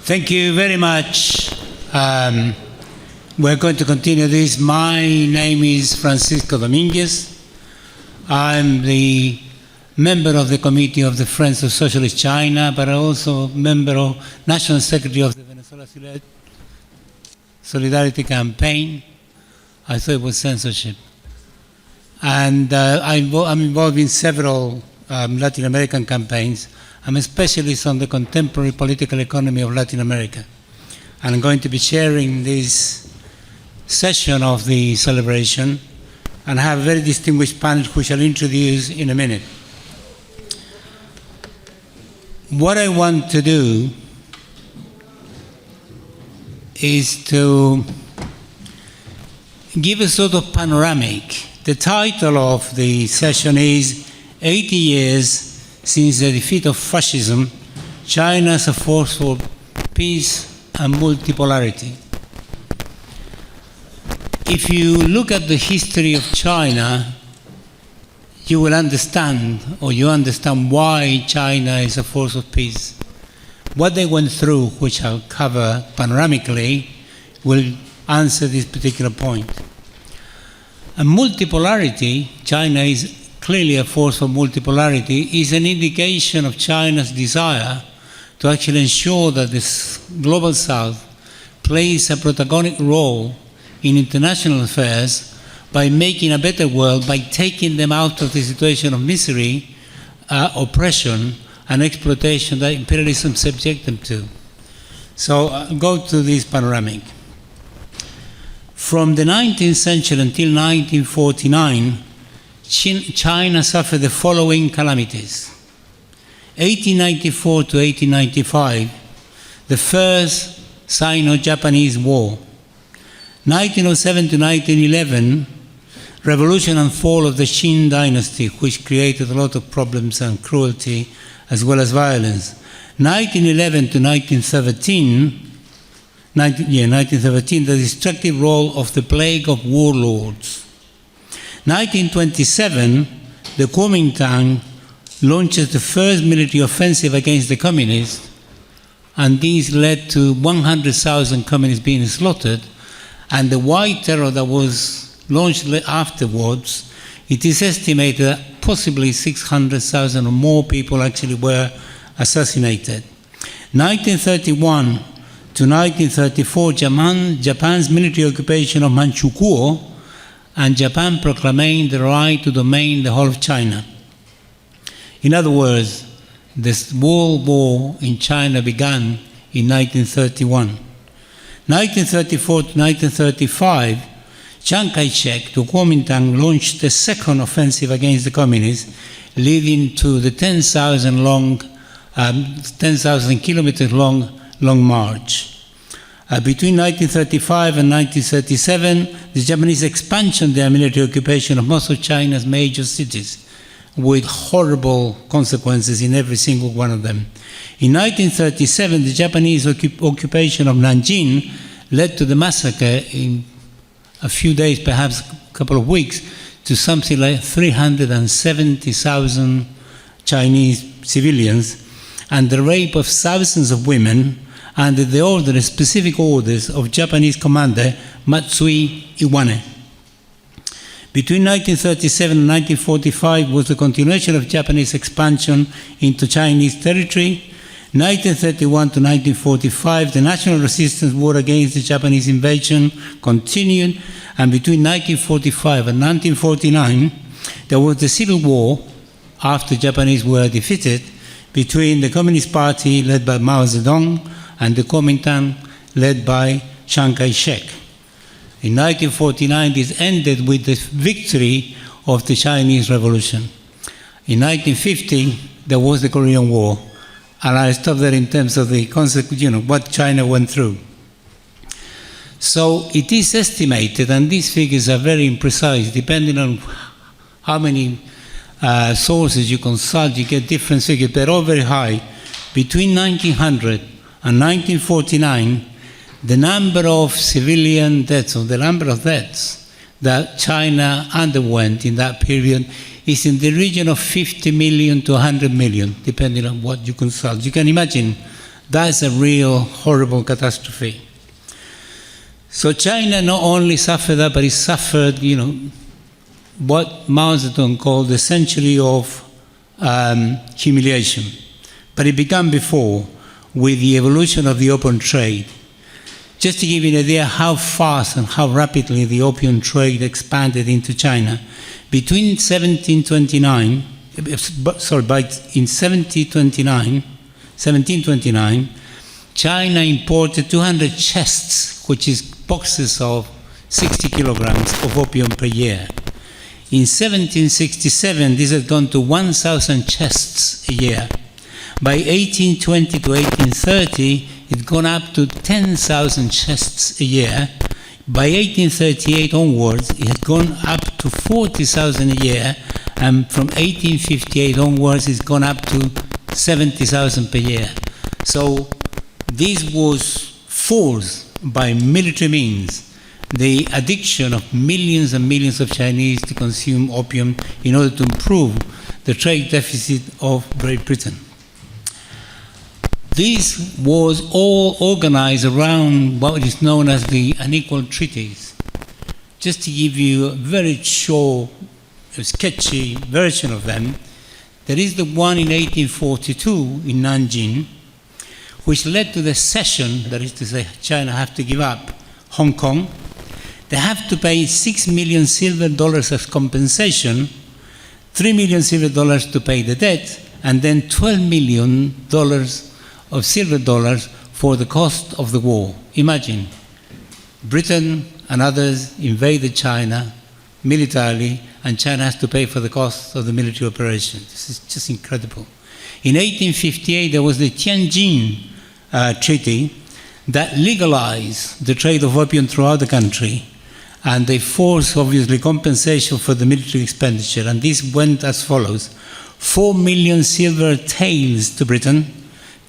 Thank you very much. We're going to continue this. My name is Francisco Domínguez. I'm the member of the committee of the Friends of Socialist China, but I'm also member of National Secretary of the Venezuela Solidarity Campaign. I thought it was censorship. And I'm involved in several Latin American campaigns. I'm a specialist on the contemporary political economy of Latin America. And I'm going to be sharing this session of the celebration and have a very distinguished panel which I'll introduce in a minute. What I want to do is to give a sort of panoramic. The title of the session is 80 Years Since the Defeat of Fascism, China as a Force for Peace and Multipolarity. If you look at the history of China, you will understand, or you understand why China is a force of peace. What they went through, which I'll cover panoramically, will answer this particular point. And multipolarity, China is clearly a force for multipolarity, is an indication of China's desire to actually ensure that the global South plays a protagonic role in international affairs by making a better world, by taking them out of the situation of misery, oppression, and exploitation that imperialism subject them to. So I'll go to this panoramic. From the 19th century until 1949, China suffered the following calamities. 1894 to 1895, the first Sino-Japanese War. 1907 to 1911, revolution and fall of the Qing dynasty, which created a lot of problems and cruelty as well as violence. 1911 to 1913, the destructive role of the plague of warlords. 1927, the Kuomintang launches the first military offensive against the communists, and this led to 100,000 communists being slaughtered, and the white terror that was launched afterwards, it is estimated that possibly 600,000 or more people actually were assassinated. 1931 to 1934, Japan's military occupation of Manchukuo, and Japan proclaimed the right to domain the whole of China. In other words, this World War in China began in 1931. 1934 to 1935, Chiang Kai-shek, the Kuomintang, launched the second offensive against the communists, leading to the 10,000 kilometers long march. Between 1935 and 1937, the Japanese expansion their military occupation of most of China's major cities, with horrible consequences in every single one of them. In 1937, the Japanese occupation of Nanjing led to the massacre in a few days, perhaps a couple of weeks, to something like 370,000 Chinese civilians, and the rape of thousands of women under the specific orders of Japanese commander Matsui Iwane. Between 1937 and 1945 was the continuation of Japanese expansion into Chinese territory. 1931 to 1945, the national resistance war against the Japanese invasion continued, and between 1945 and 1949, there was the civil war after Japanese were defeated between the Communist Party led by Mao Zedong and the Kuomintang led by Chiang Kai-shek. In 1949, this ended with the victory of the Chinese Revolution. In 1950, there was the Korean War, and I stop there in terms of the what China went through. So it is estimated, and these figures are very imprecise, depending on how many sources you consult, you get different figures, but all very high. Between 1900 and 1949, the number of civilian deaths, or the number of deaths that China underwent in that period is in the region of 50 million to 100 million, depending on what you consult. You can imagine That's a real horrible catastrophe. So China not only suffered that, but it suffered, what Mao Zedong called the century of humiliation. But it began before with the evolution of the opium trade. Just to give you an idea how fast and how rapidly the opium trade expanded into China, in 1729, China imported 200 chests, which is boxes of 60 kilograms of opium per year. In 1767, this had gone to 1,000 chests a year. By 1820 to 1830, it had gone up to 10,000 chests a year. By 1838 onwards, it had gone up to 40,000 a year, and from 1858 onwards, it's gone up to 70,000 per year. So this was forced by military means, the addiction of millions and millions of Chinese to consume opium in order to improve the trade deficit of Great Britain. This was all organized around what is known as the unequal treaties. Just to give you a very short, sketchy version of them, there is the one in 1842 in Nanjing, which led to the cession, that is to say, China have to give up Hong Kong. They have to pay $6 million silver as compensation, $3 million silver to pay the debt, and then $12 million of silver dollars for the cost of the war. Imagine, Britain and others invaded China militarily, and China has to pay for the cost of the military operation. This is just incredible. In 1858, there was the Tianjin Treaty that legalized the trade of opium throughout the country, and they forced, obviously, compensation for the military expenditure. And this went as follows: 4 million silver taels to Britain,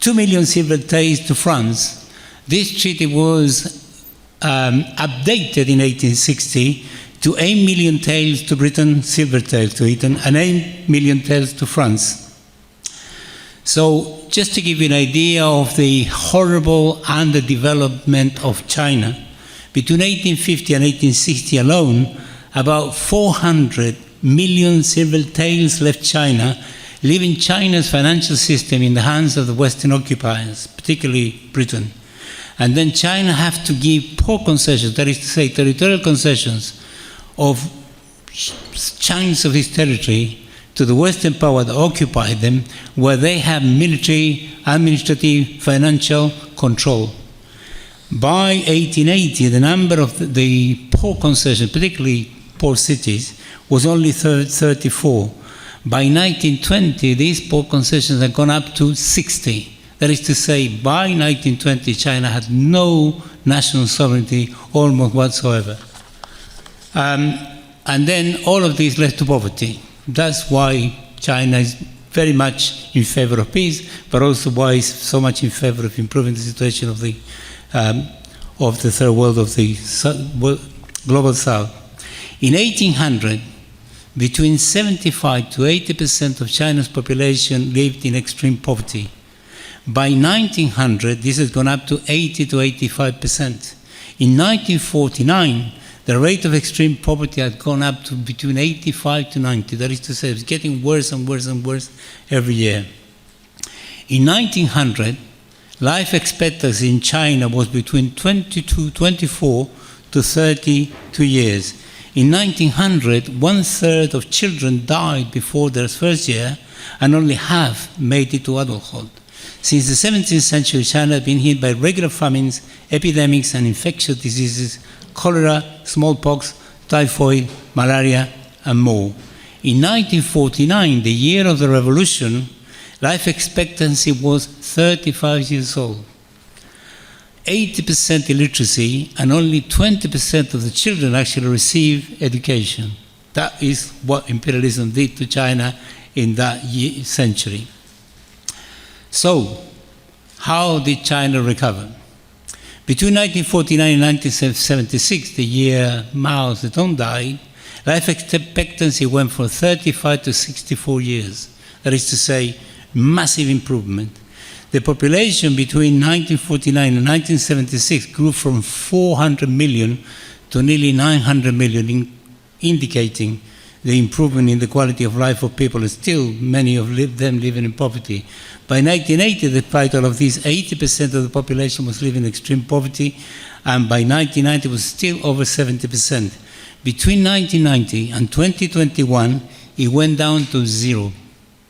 2 million silver taels to France. This treaty was updated in 1860 to 8 million taels to Britain, silver taels to Britain, and 8 million taels to France. So just to give you an idea of the horrible underdevelopment of China, between 1850 and 1860 alone, about 400 million silver taels left China, leaving China's financial system in the hands of the Western occupiers, particularly Britain. And then China have to give poor concessions, that is to say, territorial concessions of chunks of its territory to the Western power that occupied them, where they have military, administrative, financial control. By 1880, the number of the poor concessions, particularly poor cities, was only 34. By 1920, these poor concessions had gone up to 60. That is to say, by 1920, China had no national sovereignty almost whatsoever. And then all of this led to poverty. That's why China is very much in favor of peace, but also why it's so much in favor of improving the situation of the third world, of the global south. In 1800, between 75 to 80% of China's population lived in extreme poverty. By 1900, this has gone up to 80 to 85%. In 1949, the rate of extreme poverty had gone up to between 85 to 90. That is to say, it's getting worse and worse and worse every year. In 1900, life expectancy in China was between 24 to 32 years. In 1900, 1/3 of children died before their first year, and only half made it to adulthood. Since the 17th century, China had been hit by regular famines, epidemics, and infectious diseases, cholera, smallpox, typhoid, malaria, and more. In 1949, the year of the revolution, life expectancy was 35 years old. 80% illiteracy, and only 20% of the children actually receive education. That is what imperialism did to China in that century. So, how did China recover? Between 1949 and 1976, the year Mao Zedong died, life expectancy went from 35 to 64 years. That is to say, massive improvement. The population between 1949 and 1976 grew from 400 million to nearly 900 million, indicating the improvement in the quality of life of people, and still many of them living in poverty. By 1980, despite all of this, 80% of the population was living in extreme poverty, and by 1990 it was still over 70%. Between 1990 and 2021, it went down to zero.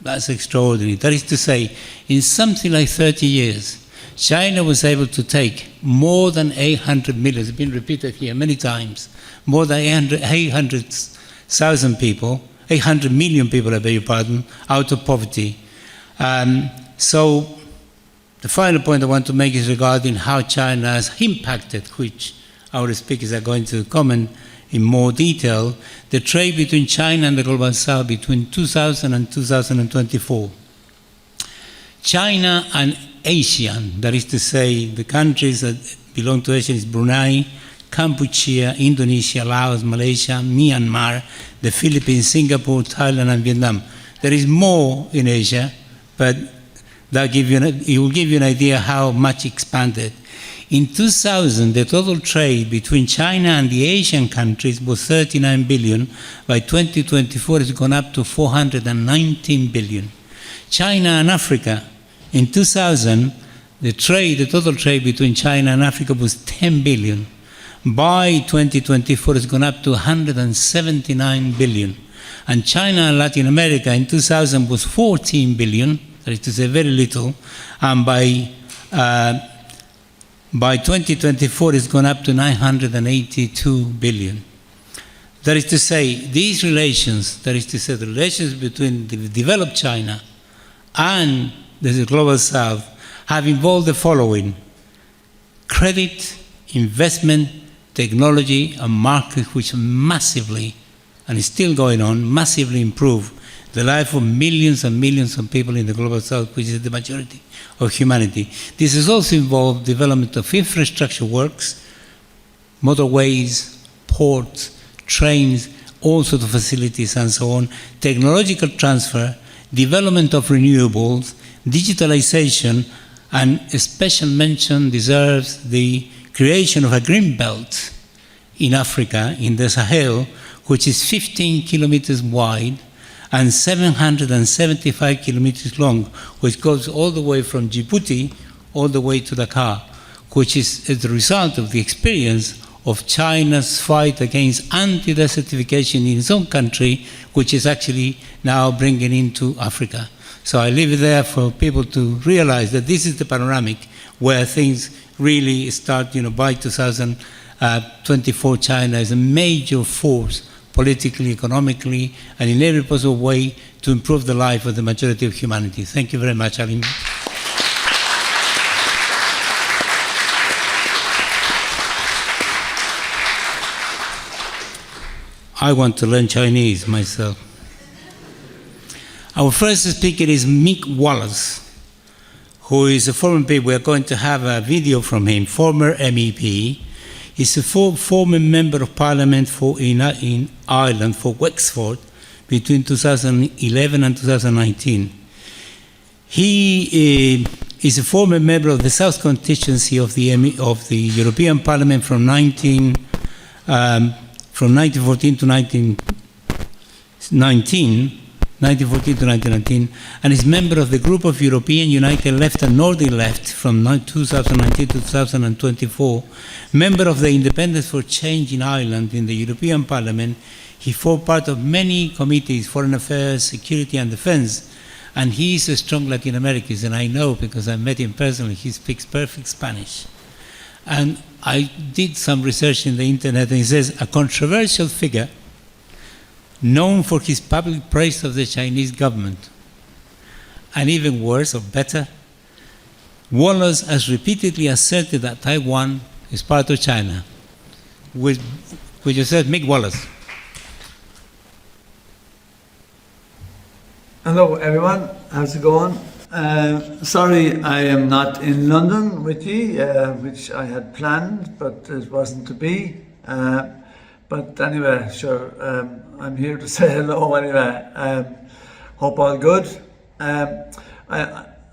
That's extraordinary. That is to say, in something like 30 years, China was able to take more than 800 million, it's been repeated here many times, more than 800,000 people, 800 million people, I beg your pardon, out of poverty. So the final point I want to make is regarding how China has impacted, which our speakers are going to comment in more detail, the trade between China and the Global South between 2000 and 2024. China and ASEAN, that is to say, the countries that belong to ASEAN is Brunei, Cambodia, Indonesia, Laos, Malaysia, Myanmar, the Philippines, Singapore, Thailand, and Vietnam. There is more in Asia, but it will give you an idea how much expanded. In 2000, the total trade between China and the Asian countries was 39 billion. By 2024, it's gone up to 419 billion. China and Africa, in 2000, the total trade between China and Africa was 10 billion. By 2024, it's gone up to 179 billion. And China and Latin America in 2000 was 14 billion, that is to say very little, and by 2024, it's gone up to 982 billion. That is to say, these relations, that is to say, the relations between the developed China and the Global South have involved the following: credit, investment, technology, and market, which massively, and is still going on, massively improve the life of millions and millions of people in the Global South, which is the majority of humanity. This has also involved development of infrastructure works, motorways, ports, trains, all sorts of facilities and so on, technological transfer, development of renewables, digitalization, and a special mention deserves the creation of a green belt in Africa, in the Sahel, which is 15 kilometers wide and 775 kilometers long, which goes all the way from Djibouti all the way to Dakar, which is the result of the experience of China's fight against anti-desertification in its own country, which is actually now bringing into Africa. So I leave it there for people to realize that this is the panoramic where things really start, by 2024, China is a major force politically, economically, and in every possible way to improve the life of the majority of humanity. Thank you very much, Alim. I want to learn Chinese myself. Our first speaker is Mick Wallace, who is a former MP. We are going to have a video from him, former MEP. He's a former member of Parliament in Ireland for Wexford between 2011 and 2019. He is a former member of the South constituency of the European Parliament from 1914 to 1919, and is member of the group of European United Left and Nordic Left from 2019 to 2024, member of the Independence for Change in Ireland in the European Parliament. He formed part of many committees, Foreign Affairs, Security and Defense, and he is a strong Latin American, and I know because I met him personally, he speaks perfect Spanish. And I did some research in the internet, and he says, a controversial figure known for his public praise of the Chinese government. And even worse or better, Wallace has repeatedly asserted that Taiwan is part of China. Would you say, Mick Wallace? Hello everyone, how's it going? Sorry I am not in London with you, which I had planned, but it wasn't to be. But anyway, sure, I'm here to say hello anyway. Hope all good. I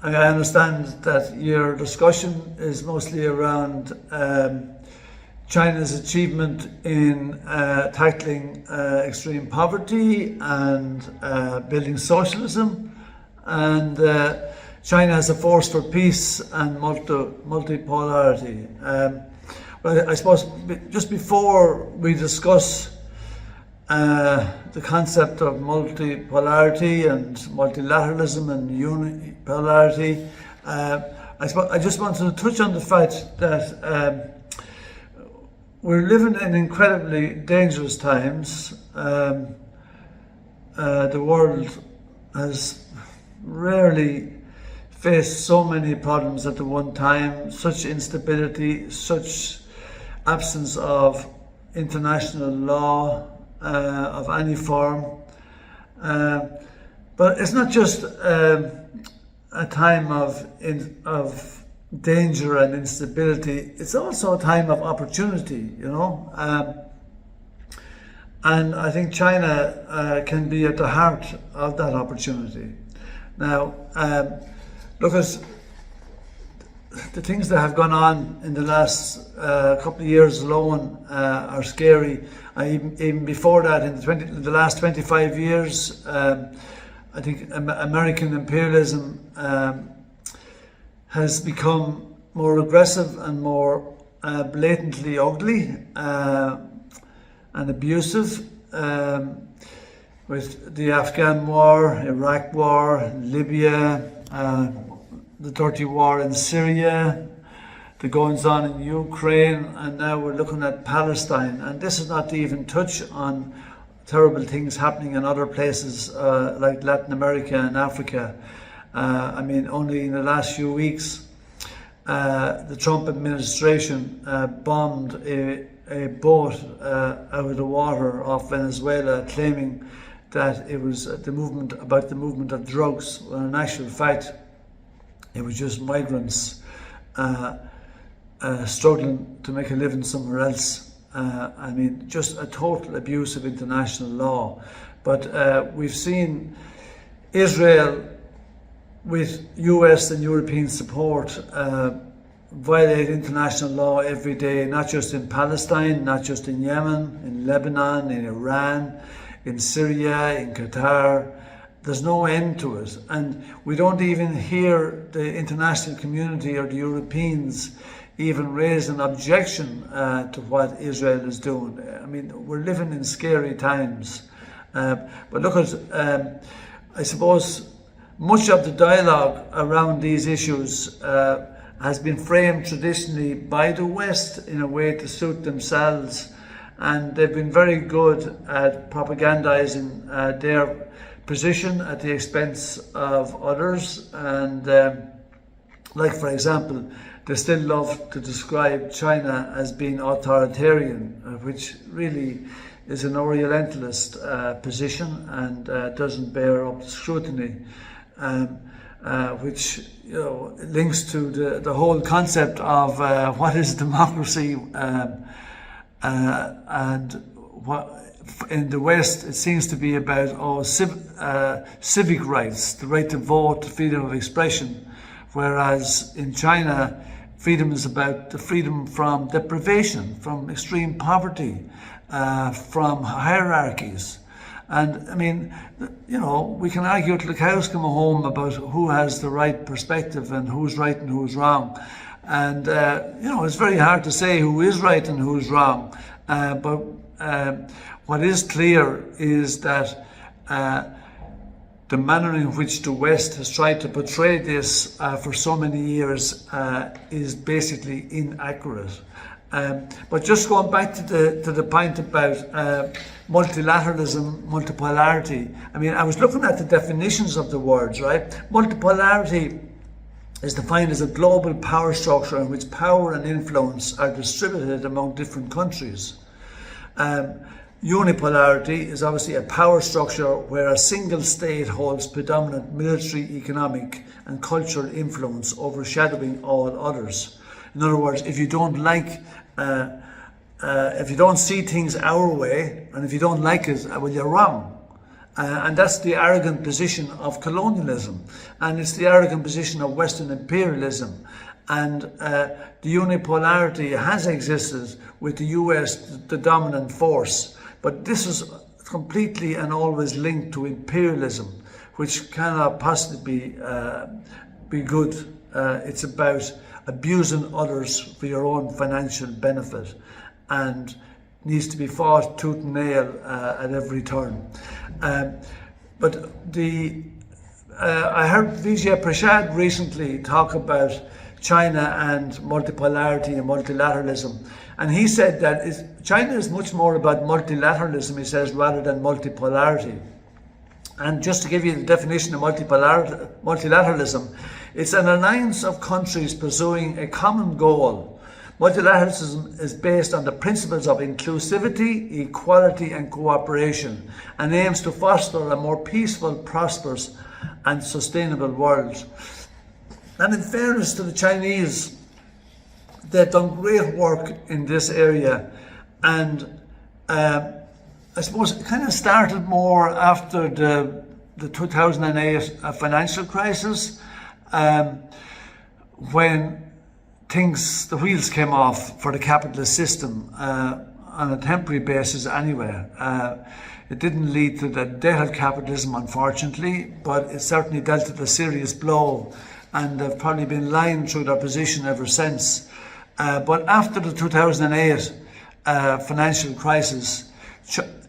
I understand that your discussion is mostly around China's achievement in tackling extreme poverty and building socialism, and China as a force for peace and multipolarity. Well, I suppose just before we discuss the concept of multipolarity and multilateralism and unipolarity, I just wanted to touch on the fact that we're living in incredibly dangerous times. The world has rarely faced so many problems at the one time, such instability, such absence of international law of any form. But it's not just a time of danger and instability, it's also a time of opportunity, you know. And I think China can be at the heart of that opportunity. Now, look at the things that have gone on in the last couple of years alone are scary. Even before that, in the last 25 years, I think American imperialism has become more aggressive and more blatantly ugly and abusive, with the Afghan war, Iraq war, Libya, the dirty war in Syria, the goings on in Ukraine, and now we're looking at Palestine. And this is not to even touch on terrible things happening in other places like Latin America and Africa. I mean, only in the last few weeks, the Trump administration bombed a boat out of the water off Venezuela, claiming that it was about the movement of drugs, when in actual fact it was just migrants struggling to make a living somewhere else. I mean, just a total abuse of international law. But we've seen Israel, with US and European support, violate international law every day, not just in Palestine, not just in Yemen, in Lebanon, in Iran, in Syria, in Qatar. There's no end to it. And we don't even hear the international community or the Europeans even raise an objection to what Israel is doing. I mean, we're living in scary times. But look at, I suppose, much of the dialogue around these issues has been framed traditionally by the West in a way to suit themselves, and they've been very good at propagandizing their position at the expense of others. And like, for example, they still love to describe China as being authoritarian, which really is an Orientalist position and doesn't bear up to scrutiny. Which, you know, links to the whole concept of what is democracy, and what in the West it seems to be about civic rights, the right to vote, freedom of expression, whereas in China freedom is about the freedom from deprivation, from extreme poverty, from hierarchies. And I mean, you know, we can argue till the cows come home about who has the right perspective and who's right and who's wrong. And, you know, it's very hard to say who is right and who's wrong. But what is clear is that the manner in which the West has tried to portray this for so many years is basically inaccurate. But just going back to the point about multilateralism, multipolarity, I mean, I was looking at the definitions of the words, right? Multipolarity is defined as a global power structure in which power and influence are distributed among different countries. Unipolarity is obviously a power structure where a single state holds predominant military, economic and cultural influence, overshadowing all others. In other words, if you don't like, if you don't see things our way, and if you don't like it, well, you're wrong. And that's the arrogant position of colonialism, and it's the arrogant position of Western imperialism. And the unipolarity has existed with the US, the dominant force, but this is completely and always linked to imperialism, which cannot possibly be good. It's about abusing others for your own financial benefit, and needs to be fought tooth and nail at every turn. But I heard Vijay Prashad recently talk about China and multipolarity and multilateralism, and he said that China is much more about multilateralism, he says, rather than multipolarity. And just to give you the definition of multilateralism, it's an alliance of countries pursuing a common goal. Multilateralism is based on the principles of inclusivity, equality and cooperation, and aims to foster a more peaceful, prosperous and sustainable world. And in fairness to the Chinese, they've done great work in this area, and I suppose it kind of started more after the 2008 financial crisis, when the wheels came off for the capitalist system, on a temporary basis anyway. It didn't lead to the death of capitalism, unfortunately, but it certainly dealt it a serious blow, and they've probably been lying through their position ever since. But after the 2008 financial crisis,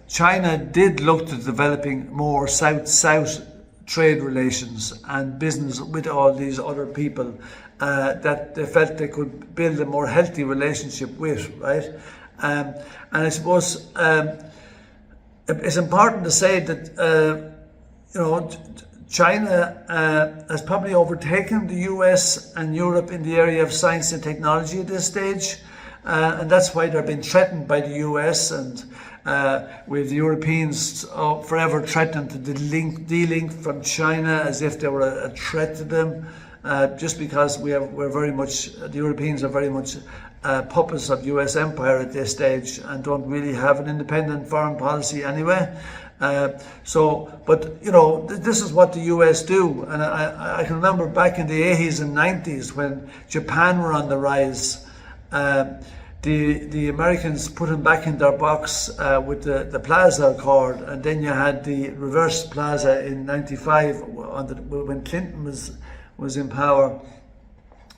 China did look to developing more South-South trade relations and business with all these other people that they felt they could build a more healthy relationship with, right? And I suppose it's important to say that China has probably overtaken the US and Europe in the area of science and technology at this stage, and that's why they're being threatened by the US, and with the Europeans forever threatening to de-link from China as if they were a threat to them, just because the Europeans are very much puppets of US empire at this stage and don't really have an independent foreign policy anyway. But this is what the US do, and I can remember back in the 80s and 90s when Japan were on the rise. The Americans put him back in their box with the Plaza Accord, and then you had the reverse Plaza in '95 when Clinton was in power.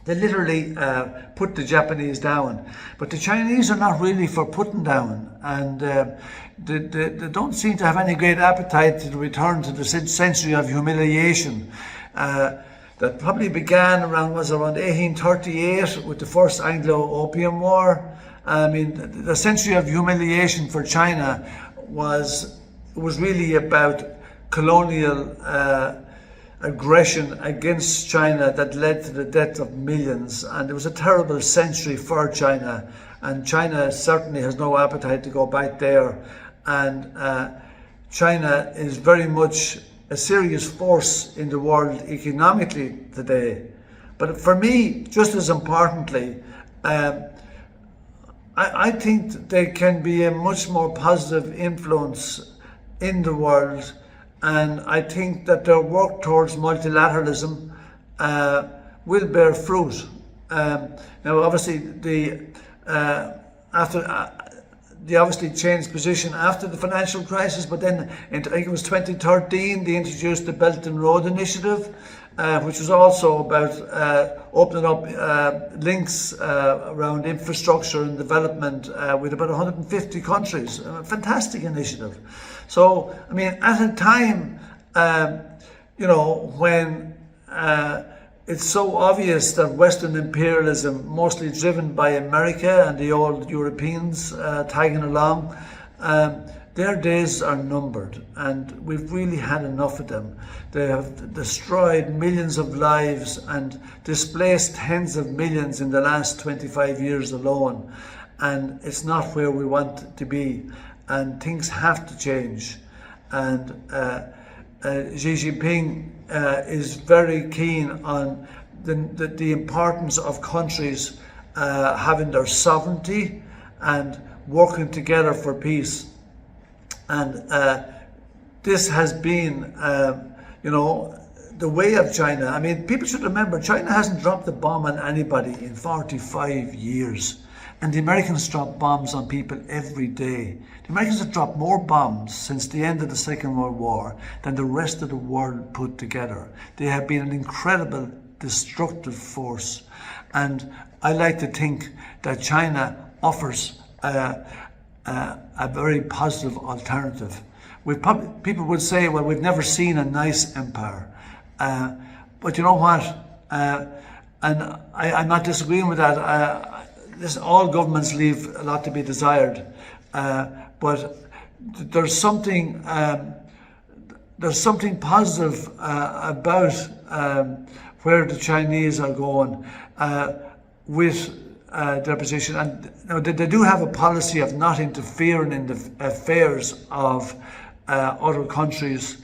They literally put the Japanese down, but the Chinese are not really for putting down, and they don't seem to have any great appetite to return to the century of humiliation that probably began around 1838 with the first Anglo-Opium War. I mean, the century of humiliation for China was really about colonial aggression against China that led to the death of millions, and it was a terrible century for China, and China certainly has no appetite to go back there, and China is very much a serious force in the world economically today. But for me, just as importantly, I think that they can be a much more positive influence in the world, and I think that their work towards multilateralism will bear fruit. Now, obviously, they obviously changed position after the financial crisis, but then I think it was 2013 they introduced the Belt and Road Initiative, which was also about opening up links around infrastructure and development with about 150 countries. A fantastic initiative. So, I mean, at a time, when it's so obvious that Western imperialism, mostly driven by America and the old Europeans tagging along, their days are numbered, and we've really had enough of them. They have destroyed millions of lives and displaced tens of millions in the last 25 years alone, and it's not where we want to be, and things have to change. And Xi Jinping is very keen on the importance of countries having their sovereignty and working together for peace. And this has been, the way of China. I mean, people should remember, China hasn't dropped a bomb on anybody in 45 years. And the Americans drop bombs on people every day. The Americans have dropped more bombs since the end of the Second World War than the rest of the world put together. They have been an incredible destructive force. And I like to think that China offers a very positive alternative. People would say, well, we've never seen a nice empire. But you know what? And I'm not disagreeing with that. All governments leave a lot to be desired. But there's something positive about where the Chinese are going with their position. And they do have a policy of not interfering in the affairs of other countries.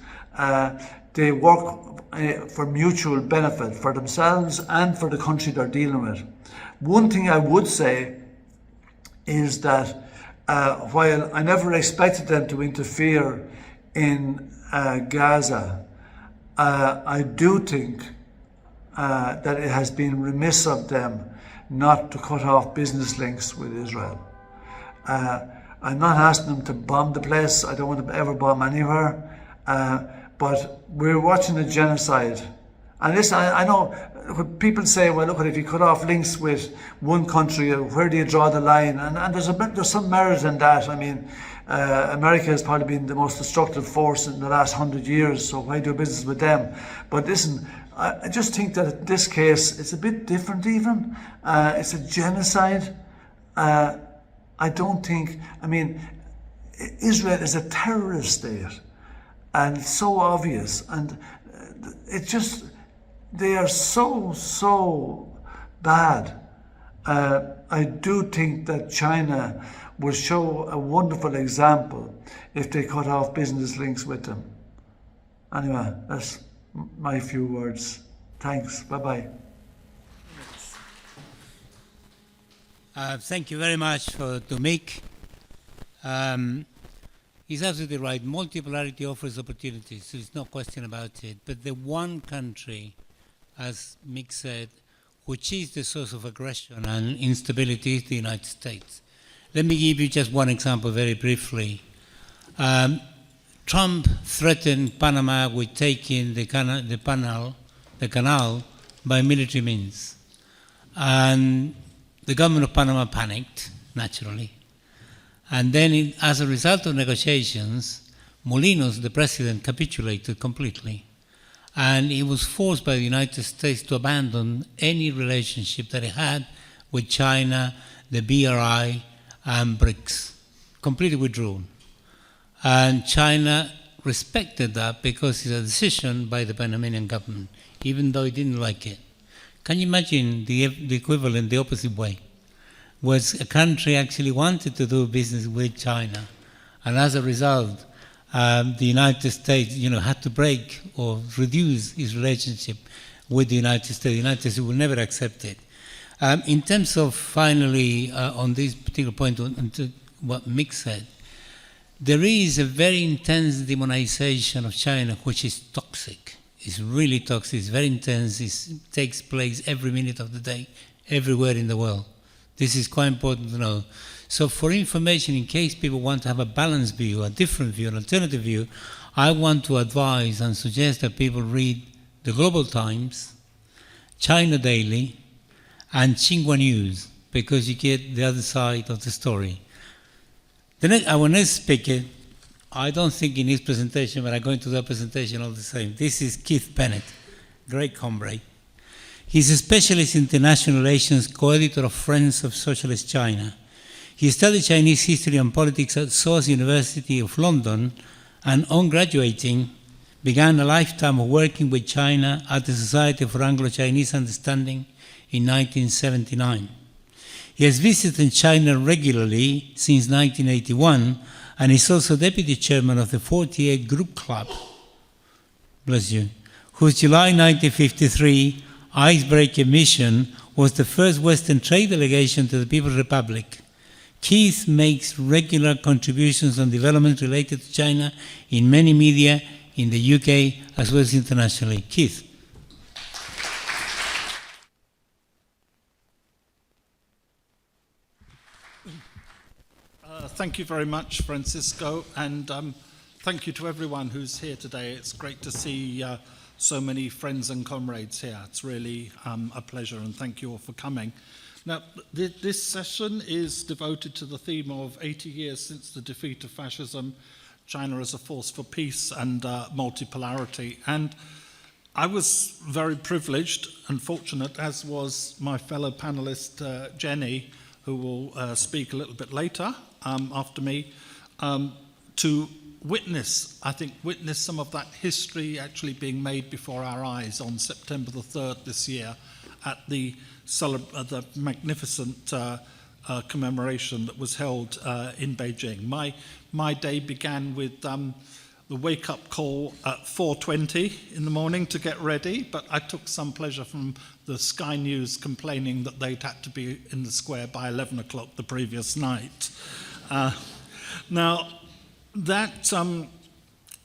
They work for mutual benefit for themselves and for the country they're dealing with. One thing I would say is that while I never expected them to interfere in Gaza, I do think that it has been remiss of them not to cut off business links with Israel. I'm not asking them to bomb the place. I don't want them to ever bomb anywhere. But we're watching a genocide. And listen, I know people say, well, look, if you cut off links with one country, where do you draw the line? And there's some merit in that. I mean, America has probably been the most destructive force in the last 100 years, so why do business with them? But listen, I just think that in this case, it's a bit different even. It's a genocide. I don't think, I mean, Israel is a terrorist state, and it's so obvious, and it just, they are so bad. I do think that China will show a wonderful example if they cut off business links with them. Anyway, that's my few words. Thanks. Bye-bye. Thank you very much to Mick. He's absolutely right. Multipolarity offers opportunities. There's no question about it. But the one country, as Mick said, which is the source of aggression and instability is the United States. Let me give you just one example very briefly. Trump threatened Panama with taking the canal by military means. And the government of Panama panicked, naturally. And then, as a result of negotiations, Molinos, the president, capitulated completely. And he was forced by the United States to abandon any relationship that he had with China, the BRI, and BRICS. Completely withdrawn. And China respected that because it's a decision by the Panamanian government, even though he didn't like it. Can you imagine the equivalent, the opposite way? Was a country actually wanted to do business with China, and as a result, the United States, had to break or reduce its relationship with the United States. The United States will never accept it. In terms of finally, on this particular point, on what Mick said, there is a very intense demonization of China, which is toxic. It's really toxic. It's very intense. It takes place every minute of the day, everywhere in the world. This is quite important to know. So for information, in case people want to have a balanced view, a different view, an alternative view, I want to advise and suggest that people read the Global Times, China Daily, and Xinhua News, because you get the other side of the story. Our next speaker, I don't think in his presentation, but I'm going to do a presentation all the same. This is Keith Bennett, great comrade. He's a specialist in international relations, co-editor of Friends of Socialist China. He studied Chinese history and politics at SOAS University of London, and on graduating, began a lifetime of working with China at the Society for Anglo-Chinese Understanding in 1979. He has visited China regularly since 1981, and is also deputy chairman of the 48 Group Club, bless you, whose July 1953 icebreaker mission was the first Western trade delegation to the People's Republic, Keith makes regular contributions on developments related to China in many media in the UK as well as internationally. Keith. Thank you very much, Francisco, and thank you to everyone who's here today. It's great to see so many friends and comrades here. It's really a pleasure, and thank you all for coming. Now, this session is devoted to the theme of 80 years since the defeat of fascism, China as a force for peace and multipolarity. And I was very privileged and fortunate, as was my fellow panelist Jenny, who will speak a little bit later after me, to witness some of that history actually being made before our eyes on September the 3rd this year at the magnificent commemoration that was held in Beijing. My day began with the wake-up call at 4:20 in the morning to get ready, but I took some pleasure from the Sky News complaining that they'd had to be in the square by 11 o'clock the previous night. Now, that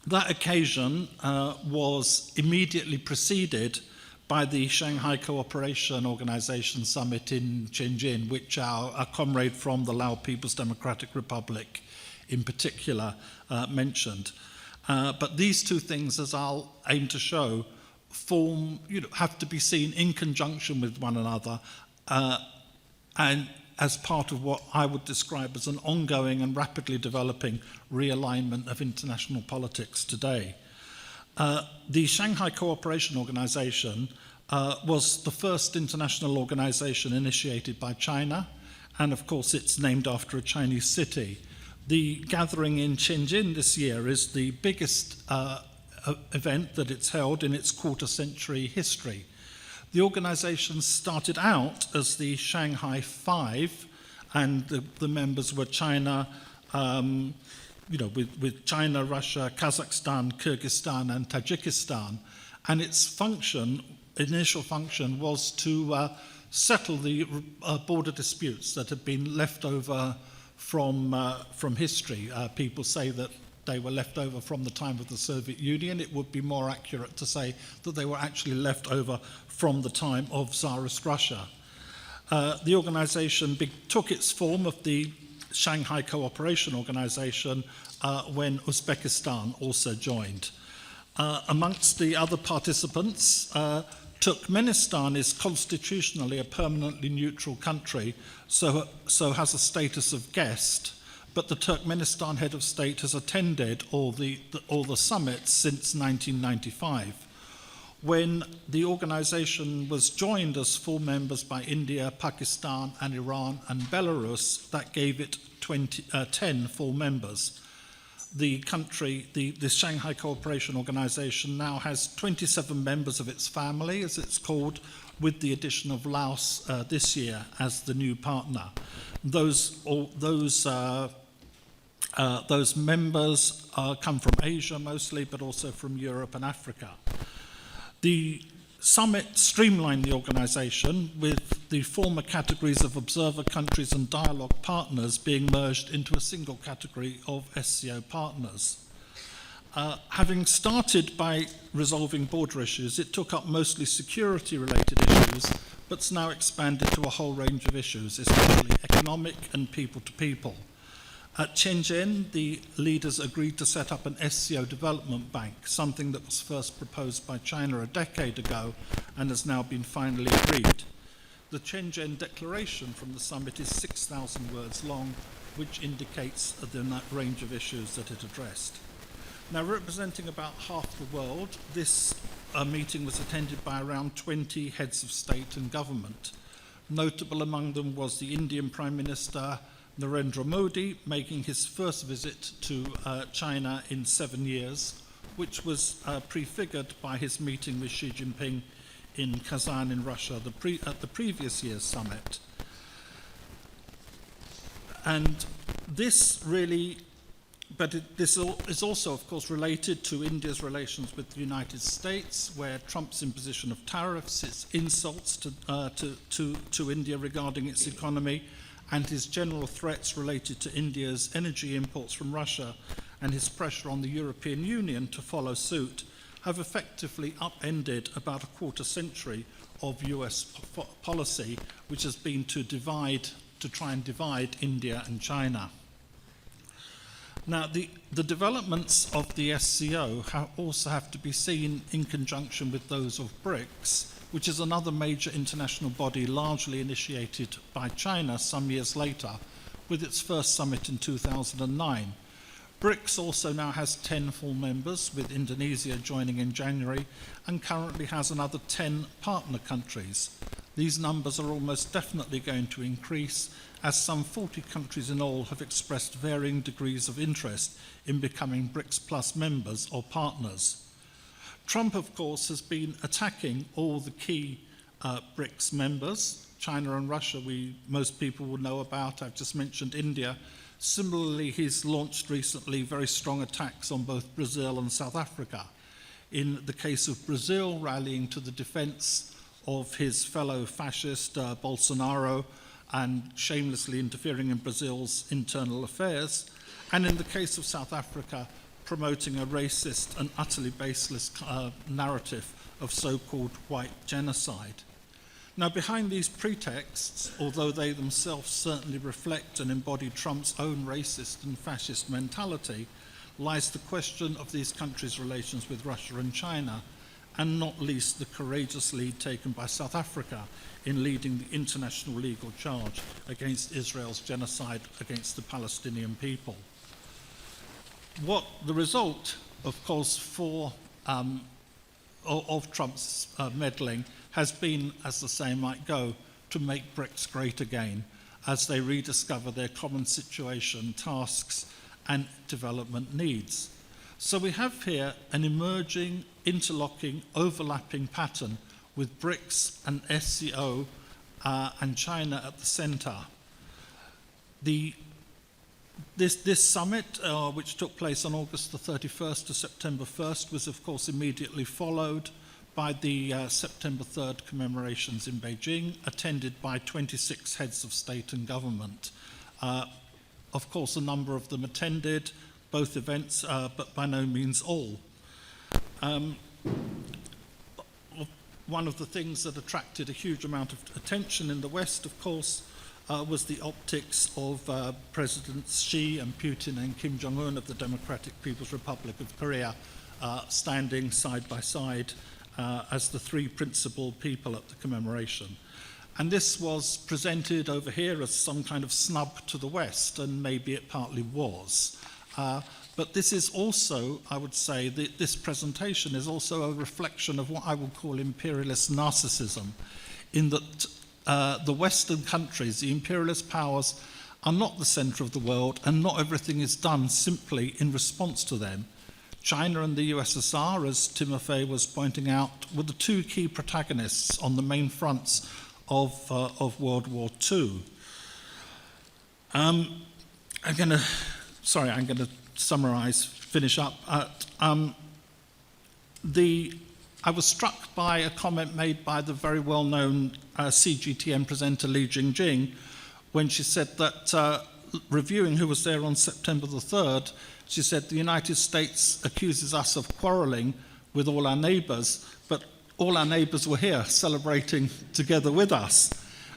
occasion was immediately preceded by the Shanghai Cooperation Organization Summit in Shenzhen, which our comrade from the Lao People's Democratic Republic in particular mentioned. But these two things, as I'll aim to show, have to be seen in conjunction with one another and as part of what I would describe as an ongoing and rapidly developing realignment of international politics today. The Shanghai Cooperation Organization was the first international organization initiated by China, and of course it's named after a Chinese city. The gathering in Shenzhen this year is the biggest event that it's held in its quarter-century history. The organization started out as the Shanghai Five, and the members were China, with China, Russia, Kazakhstan, Kyrgyzstan, and Tajikistan. And its initial function was to settle the border disputes that had been left over from history. People say that they were left over from the time of the Soviet Union. It would be more accurate to say that they were actually left over from the time of Tsarist Russia. The organization took its form of the Shanghai Cooperation Organization when Uzbekistan also joined. Amongst the other participants, Turkmenistan is constitutionally a permanently neutral country, so has a status of guest, but the Turkmenistan head of state has attended all the summits since 1995. When the organization was joined as full members by India, Pakistan, and Iran and Belarus, that gave it 10 full members. The Shanghai Cooperation Organization now has 27 members of its family, as it's called, with the addition of Laos this year as the new partner. Those members come from Asia mostly, but also from Europe and Africa. The summit streamlined the organization, with the former categories of observer countries and dialogue partners being merged into a single category of SCO partners. Having started by resolving border issues, it took up mostly security-related issues, but it's now expanded to a whole range of issues, especially economic and people-to-people. At Shenzhen, the leaders agreed to set up an SCO development bank, something that was first proposed by China a decade ago and has now been finally agreed. The Shenzhen Declaration from the summit is 6,000 words long, which indicates the range of issues that it addressed. Now, representing about half the world, this meeting was attended by around 20 heads of state and government. Notable among them was the Indian Prime Minister Narendra Modi, making his first visit to China in 7 years, which was prefigured by his meeting with Xi Jinping in Kazan in Russia at the previous year's summit. And this really, this is also, of course, related to India's relations with the United States, where Trump's imposition of tariffs, its insults to India regarding its economy, and his general threats related to India's energy imports from Russia and his pressure on the European Union to follow suit have effectively upended about a quarter century of US policy, which has been to try and divide India and China. Now, the developments of the SCO also have to be seen in conjunction with those of BRICS, which is another major international body largely initiated by China some years later, with its first summit in 2009. BRICS also now has 10 full members, with Indonesia joining in January, and currently has another 10 partner countries. These numbers are almost definitely going to increase, as some 40 countries in all have expressed varying degrees of interest in becoming BRICS Plus members or partners. Trump, of course, has been attacking all the key BRICS members. China and Russia, most people will know about. I've just mentioned India. Similarly, he's launched recently very strong attacks on both Brazil and South Africa. In the case of Brazil, rallying to the defense of his fellow fascist Bolsonaro and shamelessly interfering in Brazil's internal affairs. And in the case of South Africa, promoting a racist and utterly baseless narrative of so-called white genocide. Now, behind these pretexts, although they themselves certainly reflect and embody Trump's own racist and fascist mentality, lies the question of these countries' relations with Russia and China, and not least the courageous lead taken by South Africa in leading the international legal charge against Israel's genocide against the Palestinian people. What the result, of course, of Trump's meddling has been, as the saying might go, to make BRICS great again as they rediscover their common situation, tasks, and development needs. So we have here an emerging, interlocking, overlapping pattern with BRICS and SCO and China at the centre. This summit, which took place on August the 31st to September 1st, was of course immediately followed by the September 3rd commemorations in Beijing, attended by 26 heads of state and government. Of course, a number of them attended both events, but by no means all. One of the things that attracted a huge amount of attention in the West, of course, was the optics of Presidents Xi and Putin and Kim Jong-un of the Democratic People's Republic of Korea standing side by side as the three principal people at the commemoration. And this was presented over here as some kind of snub to the West, and maybe it partly was. But this is also, I would say, this presentation is also a reflection of what I would call imperialist narcissism, in that the Western countries, the imperialist powers, are not the centre of the world, and not everything is done simply in response to them. China and the USSR, as Timofey was pointing out, were the two key protagonists on the main fronts of World War II. I'm going to finish up. I was struck by a comment made by the very well-known CGTN presenter Li Jingjing when she said that, reviewing who was there on September the 3rd, she said the United States accuses us of quarrelling with all our neighbours, but all our neighbours were here celebrating together with us.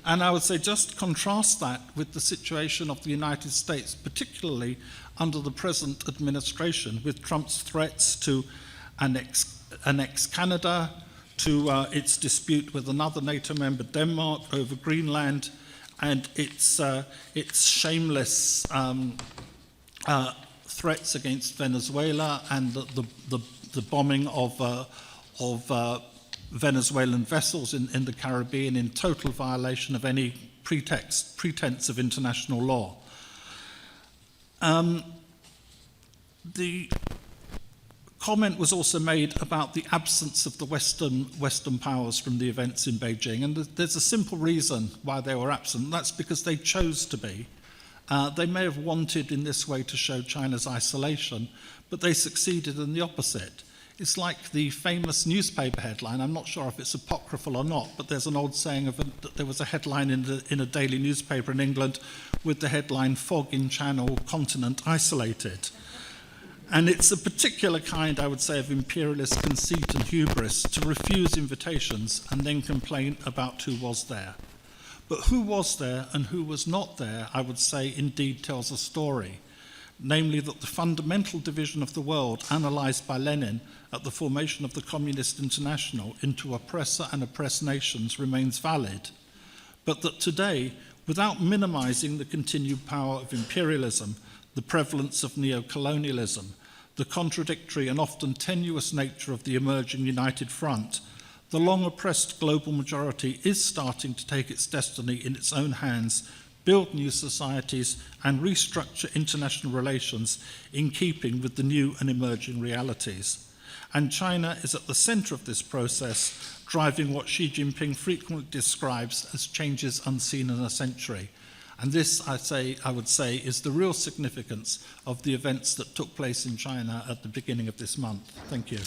And I would say just contrast that with the situation of the United States, particularly under the present administration, with Trump's threats to annex Canada, to its dispute with another NATO member, Denmark, over Greenland, and its shameless threats against Venezuela and the bombing of Venezuelan vessels in the Caribbean in total violation of any pretense of international law. The comment was also made about the absence of the Western powers from the events in Beijing, and there's a simple reason why they were absent. That's because they chose to be. They may have wanted in this way to show China's isolation, but they succeeded in the opposite, It's like the famous newspaper headline. I'm not sure if it's apocryphal or not, but there's an old saying that there was a headline in a daily newspaper in England with the headline, "Fog in Channel, Continent Isolated." And it's a particular kind, I would say, of imperialist conceit and hubris to refuse invitations and then complain about who was there. But who was there and who was not there, I would say, indeed tells a story. Namely that the fundamental division of the world analysed by Lenin at the formation of the Communist International into oppressor and oppressed nations remains valid, but that today, without minimising the continued power of imperialism, the prevalence of neocolonialism, the contradictory and often tenuous nature of the emerging United Front, the long oppressed global majority is starting to take its destiny in its own hands, build new societies, and restructure international relations in keeping with the new and emerging realities. And China is at the centre of this process, driving what Xi Jinping frequently describes as changes unseen in a century. And this, I would say, is the real significance of the events that took place in China at the beginning of this month. Thank you.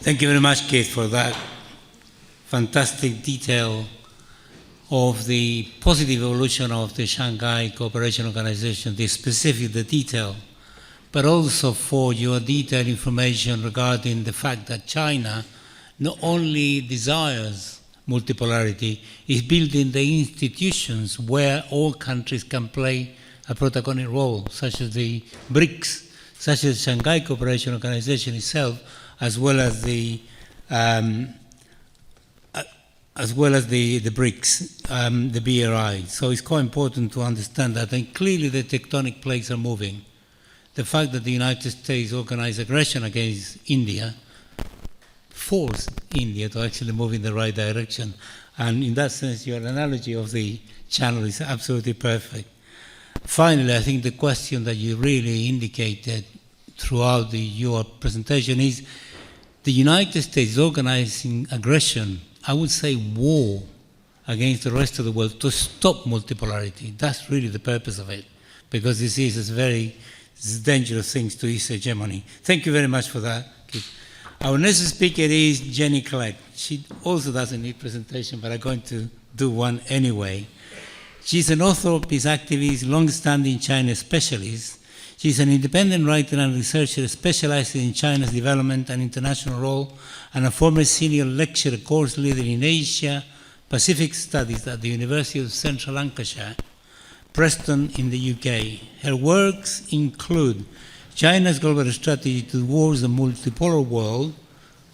Thank you very much, Keith, for that fantastic detail of the positive evolution of the Shanghai Cooperation Organization, the detail, but also for your detailed information regarding the fact that China not only desires multipolarity, is building the institutions where all countries can play a protagonic role, such as the BRICS, such as Shanghai Cooperation Organization itself, as well as the BRICS, the BRI. So it's quite important to understand that, and clearly the tectonic plates are moving. The fact that the United States organized aggression against India forced India to actually move in the right direction. And in that sense, your analogy of the channel is absolutely perfect. Finally, I think the question that you really indicated throughout your presentation is the United States organizing aggression, I would say war, against the rest of the world to stop multipolarity. That's really the purpose of it, because this is very dangerous things to its hegemony. Thank you very much for that, Keith. Our next speaker is Jenny Clegg. She also doesn't need presentation, but I'm going to do one anyway. She's an author, peace activist, long-standing China specialist. She's an independent writer and researcher specializing in China's development and international role, and a former senior lecturer course leader in Asia Pacific Studies at the University of Central Lancashire, Preston in the UK. Her works include China's Global Strategy Towards a Multipolar World,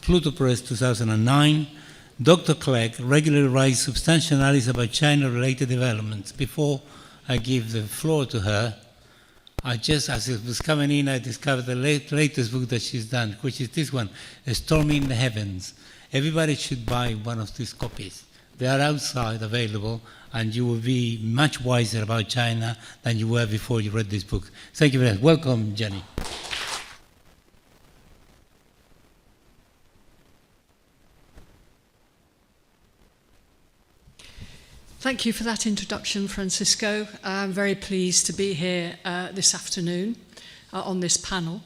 Pluto Press 2009. Dr. Clegg regularly writes substantial analysis about China-related developments. Before I give the floor to her, as it was coming in, I discovered the latest book that she's done, which is this one, A Storm in the Heavens. Everybody should buy one of these copies. They are outside available, and you will be much wiser about China than you were before you read this book. Thank you very much. Welcome, Jenny. Thank you for that introduction, Francisco. I'm very pleased to be here this afternoon on this panel.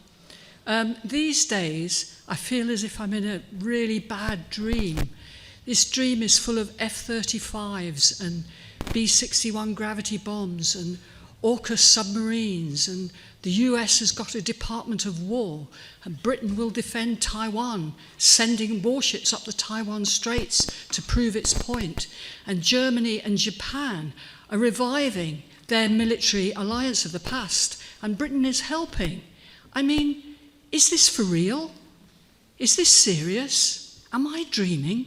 These days, I feel as if I'm in a really bad dream. This dream is full of F-35s and B-61 gravity bombs and AUKUS submarines, and the US has got a Department of War, and Britain will defend Taiwan, sending warships up the Taiwan Straits to prove its point, and Germany and Japan are reviving their military alliance of the past, and Britain is helping. I mean, is this for real? Is this serious? Am I dreaming?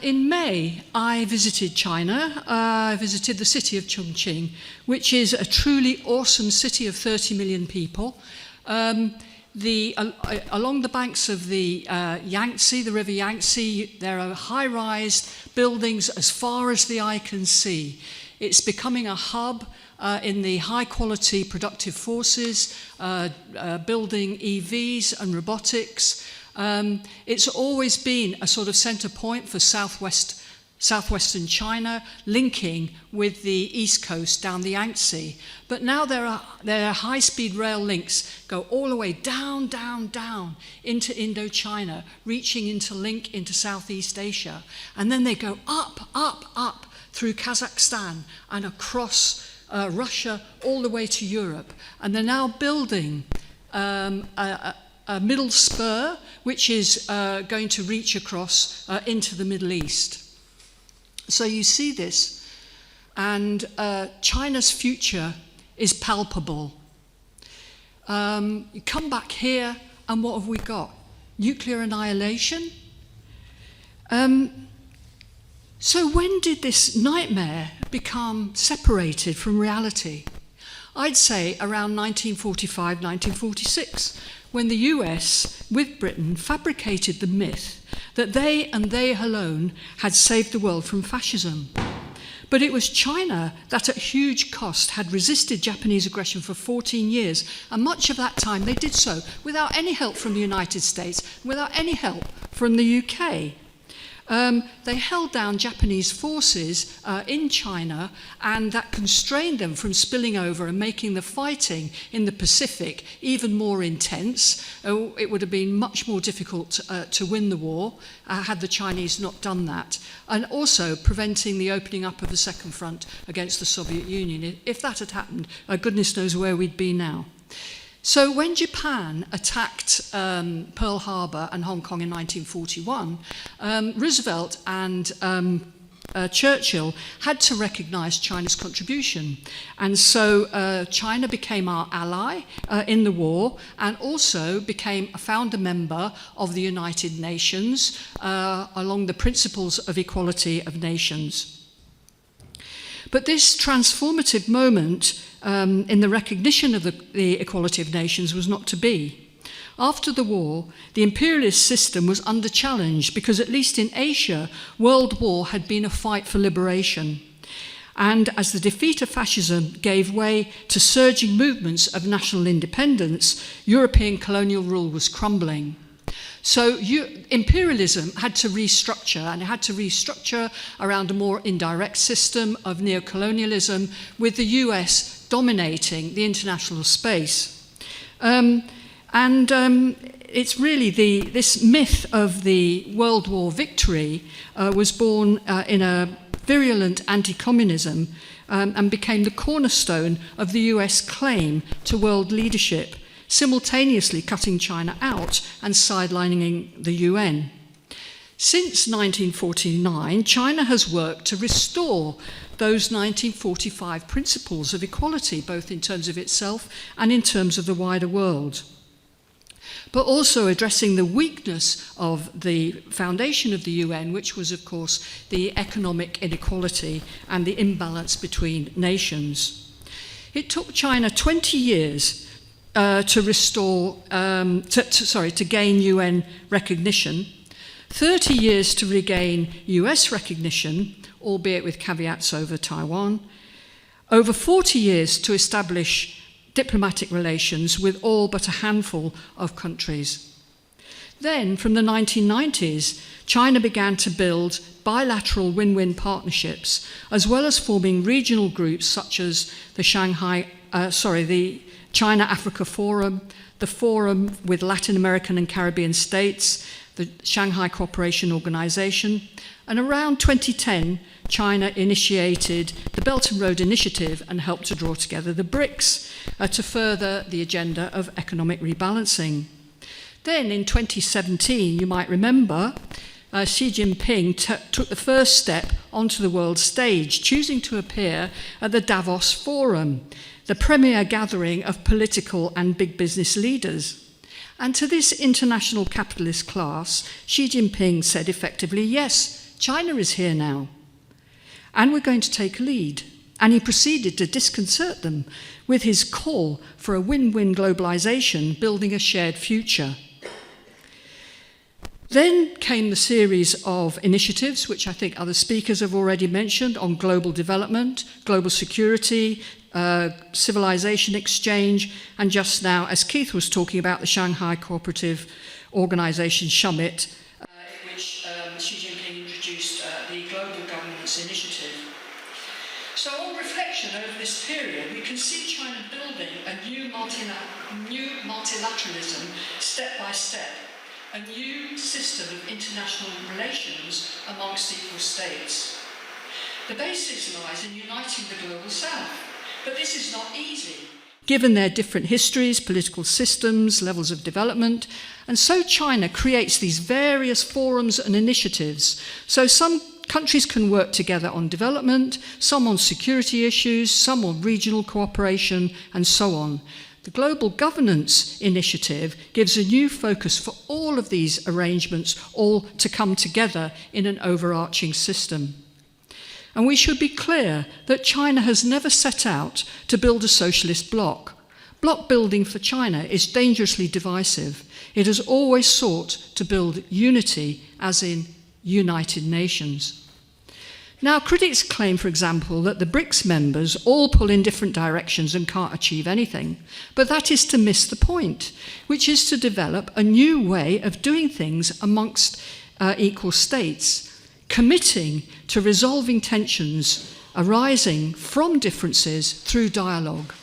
In May, I visited China. I visited the city of Chongqing, which is a truly awesome city of 30 million people. Along the banks of the Yangtze, the River Yangtze, there are high-rise buildings as far as the eye can see. It's becoming a hub in the high-quality productive forces, building EVs and robotics. It's always been a sort of centre point for southwestern China, linking with the east coast down the Yangtze. But now there are high-speed rail links go all the way down into Indochina, reaching link into Southeast Asia. And then they go up through Kazakhstan and across Russia all the way to Europe. And they're now building a middle spur, which is going to reach across into the Middle East. So you see this, and China's future is palpable. You come back here, and what have we got? Nuclear annihilation? So when did this nightmare become separated from reality? I'd say around 1945, 1946, when the US, with Britain, fabricated the myth that they and they alone had saved the world from fascism. But it was China that at huge cost had resisted Japanese aggression for 14 years, and much of that time they did so without any help from the United States, without any help from the UK. They held down Japanese forces in China, and that constrained them from spilling over and making the fighting in the Pacific even more intense. It would have been much more difficult to win the war had the Chinese not done that. And also preventing the opening up of the Second Front against the Soviet Union. If that had happened, goodness knows where we'd be now. So when Japan attacked Pearl Harbor and Hong Kong in 1941, Roosevelt and Churchill had to recognize China's contribution. And so China became our ally in the war, and also became a founder member of the United Nations along the principles of equality of nations. But this transformative moment in the recognition of the equality of nations was not to be. After the war, the imperialist system was under challenge because, at least in Asia, world war had been a fight for liberation. And as the defeat of fascism gave way to surging movements of national independence, European colonial rule was crumbling. So imperialism had to restructure, and it had to restructure around a more indirect system of neocolonialism, with the US dominating the international space. It's really this myth of the World War victory was born in a virulent anti-communism and became the cornerstone of the US claim to world leadership, simultaneously cutting China out and sidelining the UN. Since 1949, China has worked to restore those 1945 principles of equality, both in terms of itself and in terms of the wider world, but also addressing the weakness of the foundation of the UN, which was, of course, the economic inequality and the imbalance between nations. It took China 20 years to gain UN recognition, 30 years to regain US recognition, albeit with caveats over Taiwan, over 40 years to establish diplomatic relations with all but a handful of countries. Then, from the 1990s, China began to build bilateral win-win partnerships, as well as forming regional groups such as the China-Africa Forum, the Forum with Latin American and Caribbean states, the Shanghai Cooperation Organization, and around 2010, China initiated the Belt and Road Initiative and helped to draw together the BRICS to further the agenda of economic rebalancing. Then in 2017, you might remember, Xi Jinping took the first step onto the world stage, choosing to appear at the Davos Forum, the premier gathering of political and big business leaders. And to this international capitalist class, Xi Jinping said effectively, yes, China is here now, and we're going to take a lead. And he proceeded to disconcert them with his call for a win-win globalization, building a shared future. Then came the series of initiatives, which I think other speakers have already mentioned, on global development, global security, civilization exchange, and just now, as Keith was talking about, the Shanghai Cooperative Organization summit, in which Xi Jinping introduced the Global Governance Initiative. So on reflection over this period, we can see China building a new multilateralism step by step, a new system of international relations amongst equal states. The basis lies in uniting the global south, but this is not easy, given their different histories, political systems, levels of development. And so China creates these various forums and initiatives. So some countries can work together on development, some on security issues, some on regional cooperation, and so on. The Global Governance Initiative gives a new focus for all of these arrangements, all to come together in an overarching system. And we should be clear that China has never set out to build a socialist bloc. Bloc building for China is dangerously divisive. It has always sought to build unity, as in United Nations. Now, critics claim, for example, that the BRICS members all pull in different directions and can't achieve anything. But that is to miss the point, which is to develop a new way of doing things amongst equal states, committing to resolving tensions arising from differences through dialogue.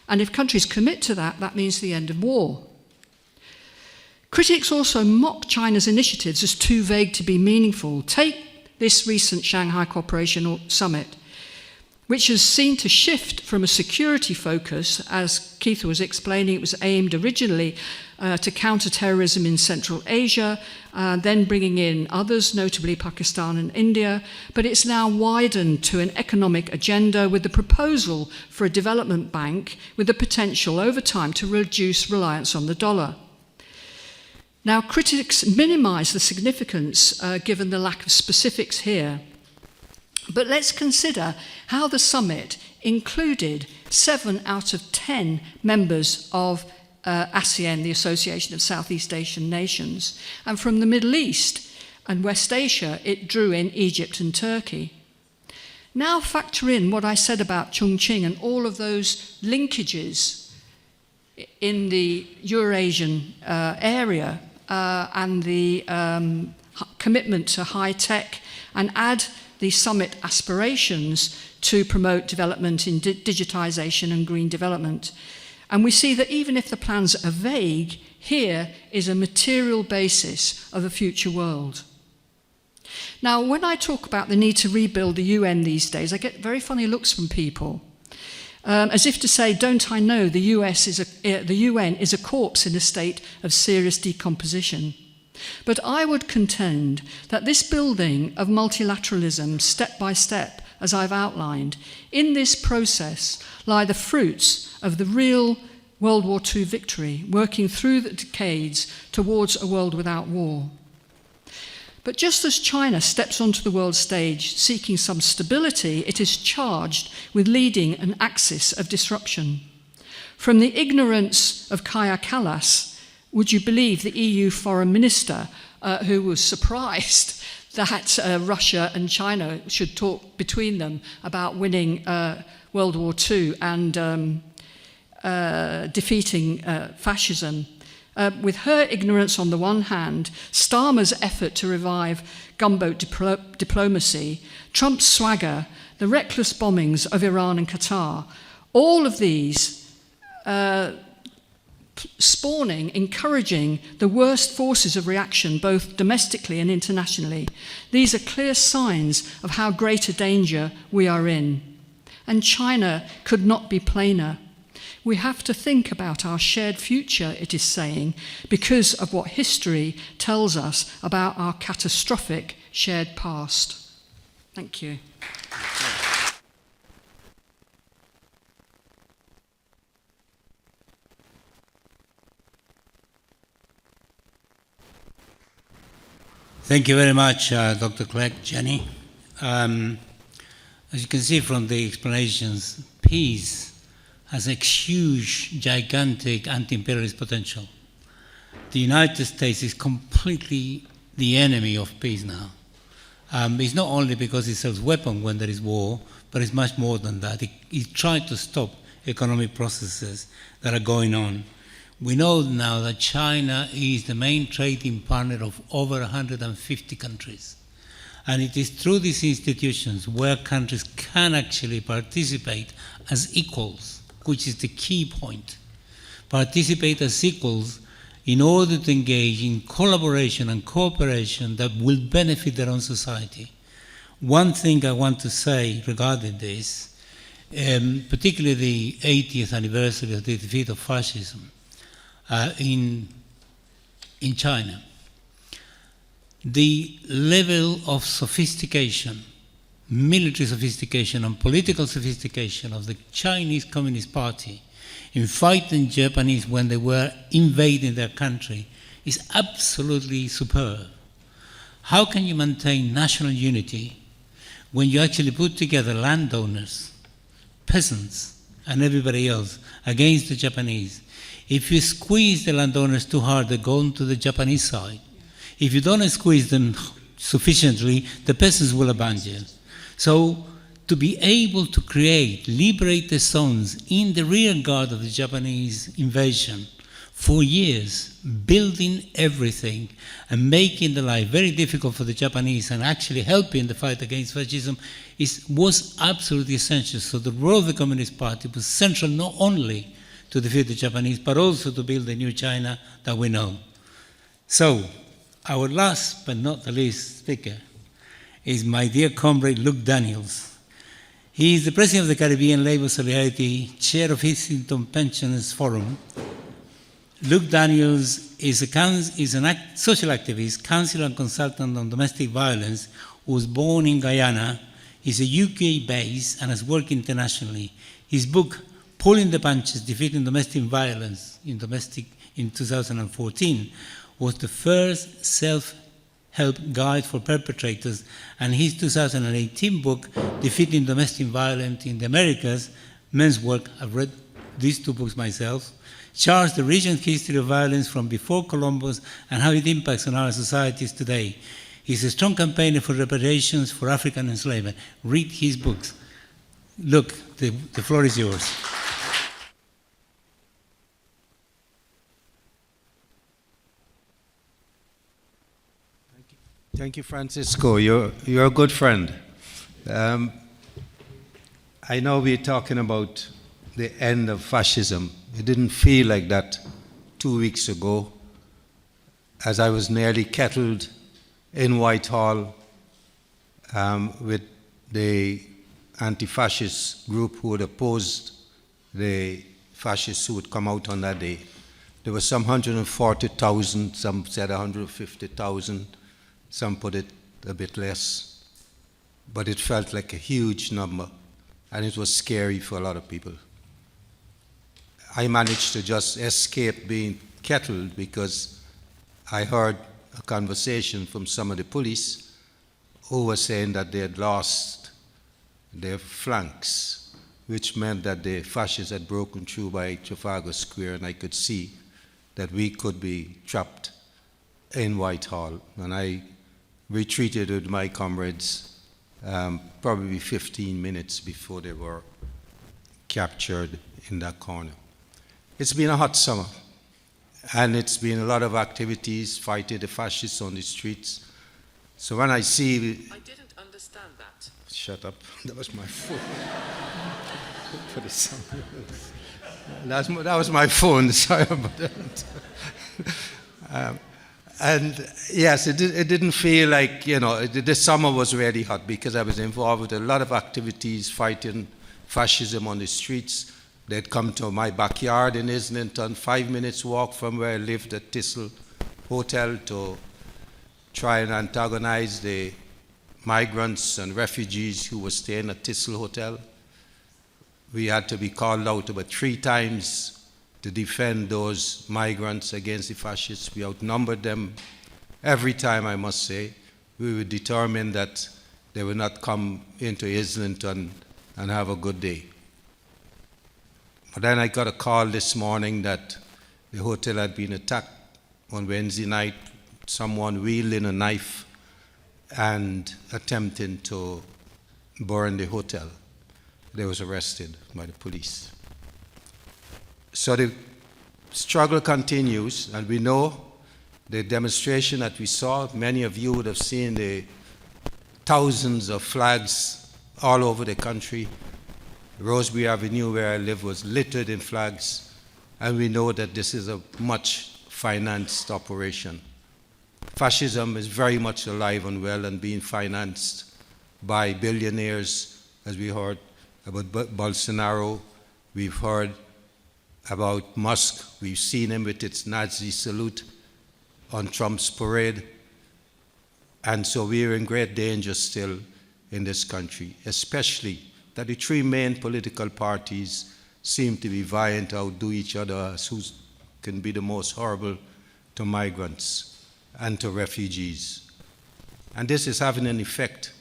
And if countries commit to that, that means the end of war. Critics also mock China's initiatives as too vague to be meaningful. Take this recent Shanghai Cooperation Summit, which has seen to shift from a security focus, as Keith was explaining. It was aimed originally to counter terrorism in Central Asia, then bringing in others, notably Pakistan and India, but it's now widened to an economic agenda with the proposal for a development bank with the potential over time to reduce reliance on the dollar. Now, critics minimise the significance given the lack of specifics here. But let's consider how the summit included 7 out of 10 members of ASEAN, the Association of Southeast Asian Nations. And from the Middle East and West Asia, it drew in Egypt and Turkey. Now factor in what I said about Chongqing and all of those linkages in the Eurasian area and the commitment to high tech, and add the summit aspirations to promote development in digitization and green development. And we see that even if the plans are vague, here is a material basis of a future world. Now, when I talk about the need to rebuild the UN these days, I get very funny looks from people, as if to say, don't I know the UN is a corpse in a state of serious decomposition. But I would contend that this building of multilateralism, step by step, as I've outlined, in this process lie the fruits of the real World War II victory, working through the decades towards a world without war. But just as China steps onto the world stage seeking some stability, it is charged with leading an axis of disruption. From the ignorance of Kaja Kallas, would you believe the EU foreign minister who was surprised that Russia and China should talk between them about winning World War II and defeating fascism? With her ignorance on the one hand, Starmer's effort to revive gunboat diplomacy, Trump's swagger, the reckless bombings of Iran and Qatar, all of these spawning, encouraging the worst forces of reaction, both domestically and internationally. These are clear signs of how great a danger we are in. And China could not be plainer. We have to think about our shared future, it is saying, because of what history tells us about our catastrophic shared past. Thank you. Thank you very much, Dr. Clegg, Jenny. As you can see from the explanations, peace has a huge, gigantic anti-imperialist potential. The United States is completely the enemy of peace now. It's not only because it sells weapons when there is war, but it's much more than that. It tried to stop economic processes that are going on. We know now that China is the main trading partner of over 150 countries. And it is through these institutions where countries can actually participate as equals, which is the key point. Participate as equals in order to engage in collaboration and cooperation that will benefit their own society. One thing I want to say regarding this, particularly the 80th anniversary of the defeat of fascism in China, the level of sophistication, military sophistication and political sophistication of the Chinese Communist Party in fighting Japanese when they were invading their country is absolutely superb. How can you maintain national unity when you actually put together landowners, peasants, and everybody else against the Japanese? If you squeeze the landowners too hard, they go on to the Japanese side. If you don't squeeze them sufficiently, the peasants will abandon you. So, to be able to create, liberate the zones in the rear guard of the Japanese invasion for years, building everything and making the life very difficult for the Japanese and actually helping the fight against fascism was absolutely essential. So the role of the Communist Party was central not only to defeat the Japanese, but also to build the new China that we know. So, our last but not the least speaker is my dear comrade Luke Daniels. He is the president of the Caribbean Labour Solidarity, chair of Islington Pensioners Forum. Luke Daniels is an social activist, counselor and consultant on domestic violence, who was born in Guyana, is a UK based and has worked internationally. His book, Pulling the Punches, Defeating Domestic Violence in 2014, was the first self-help guide for perpetrators, and his 2018 book, Defeating Domestic Violence in the Americas, Men's Work, I've read these two books myself, charts the region's history of violence from before Columbus and how it impacts on our societies today. He's a strong campaigner for reparations for African enslavement. Read his books. Look, the floor is yours. Thank you, Francisco. You're a good friend. I know we're talking about the end of fascism. It didn't feel like that 2 weeks ago, as I was nearly kettled in Whitehall with the anti-fascist group who had opposed the fascists who would come out on that day. There were some 140,000, some said 150,000. Some put it a bit less, but it felt like a huge number, and it was scary for a lot of people. I managed to just escape being kettled because I heard a conversation from some of the police who were saying that they had lost their flanks, which meant that the fascists had broken through by Trafalgar Square, and I could see that we could be trapped in Whitehall. And I retreated with my comrades probably 15 minutes before they were captured in that corner. It's been a hot summer, and it's been a lot of activities fighting the fascists on the streets. So when I see... I didn't understand that. Shut up. That was my phone. Put it somewhere else. That was my phone. Sorry about that. And yes, it didn't feel like, the summer was really hot because I was involved with a lot of activities fighting fascism on the streets. They'd come to my backyard in Islington, 5 minutes walk from where I lived at Thistle Hotel, to try and antagonize the migrants and refugees who were staying at Thistle Hotel. We had to be called out about 3 times to defend those migrants against the fascists. We outnumbered them every time, I must say. We were determined that they would not come into Islington and have a good day. But then I got a call this morning that the hotel had been attacked on Wednesday night, someone wielding a knife and attempting to burn the hotel. They was arrested by the police. So the struggle continues, and we know the demonstration that we saw, many of you would have seen the thousands of flags all over the country. Rosebery Avenue, where I live, was littered in flags, and we know that this is a much financed operation. Fascism is very much alive and well and being financed by billionaires, as we heard about Bolsonaro. We've heard about Musk. We've seen him with its Nazi salute on Trump's parade. And so we're in great danger still in this country, especially that the three main political parties seem to be vying to outdo each other as who can be the most horrible to migrants and to refugees. And this is having an effect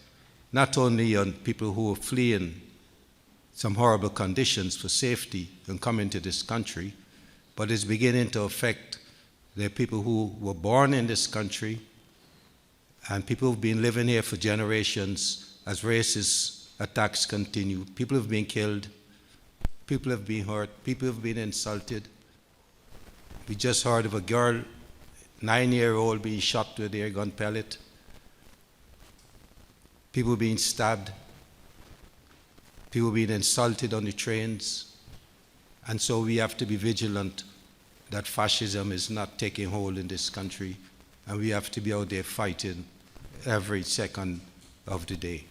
not only on people who are fleeing some horrible conditions for safety and coming to this country, but it's beginning to affect the people who were born in this country and people who've been living here for generations as racist attacks continue. People have been killed, people have been hurt, people have been insulted. We just heard of a girl, 9-year-old, being shot with an air gun pellet. People being stabbed. People being insulted on the trains. And so we have to be vigilant that fascism is not taking hold in this country, and we have to be out there fighting every second of the day.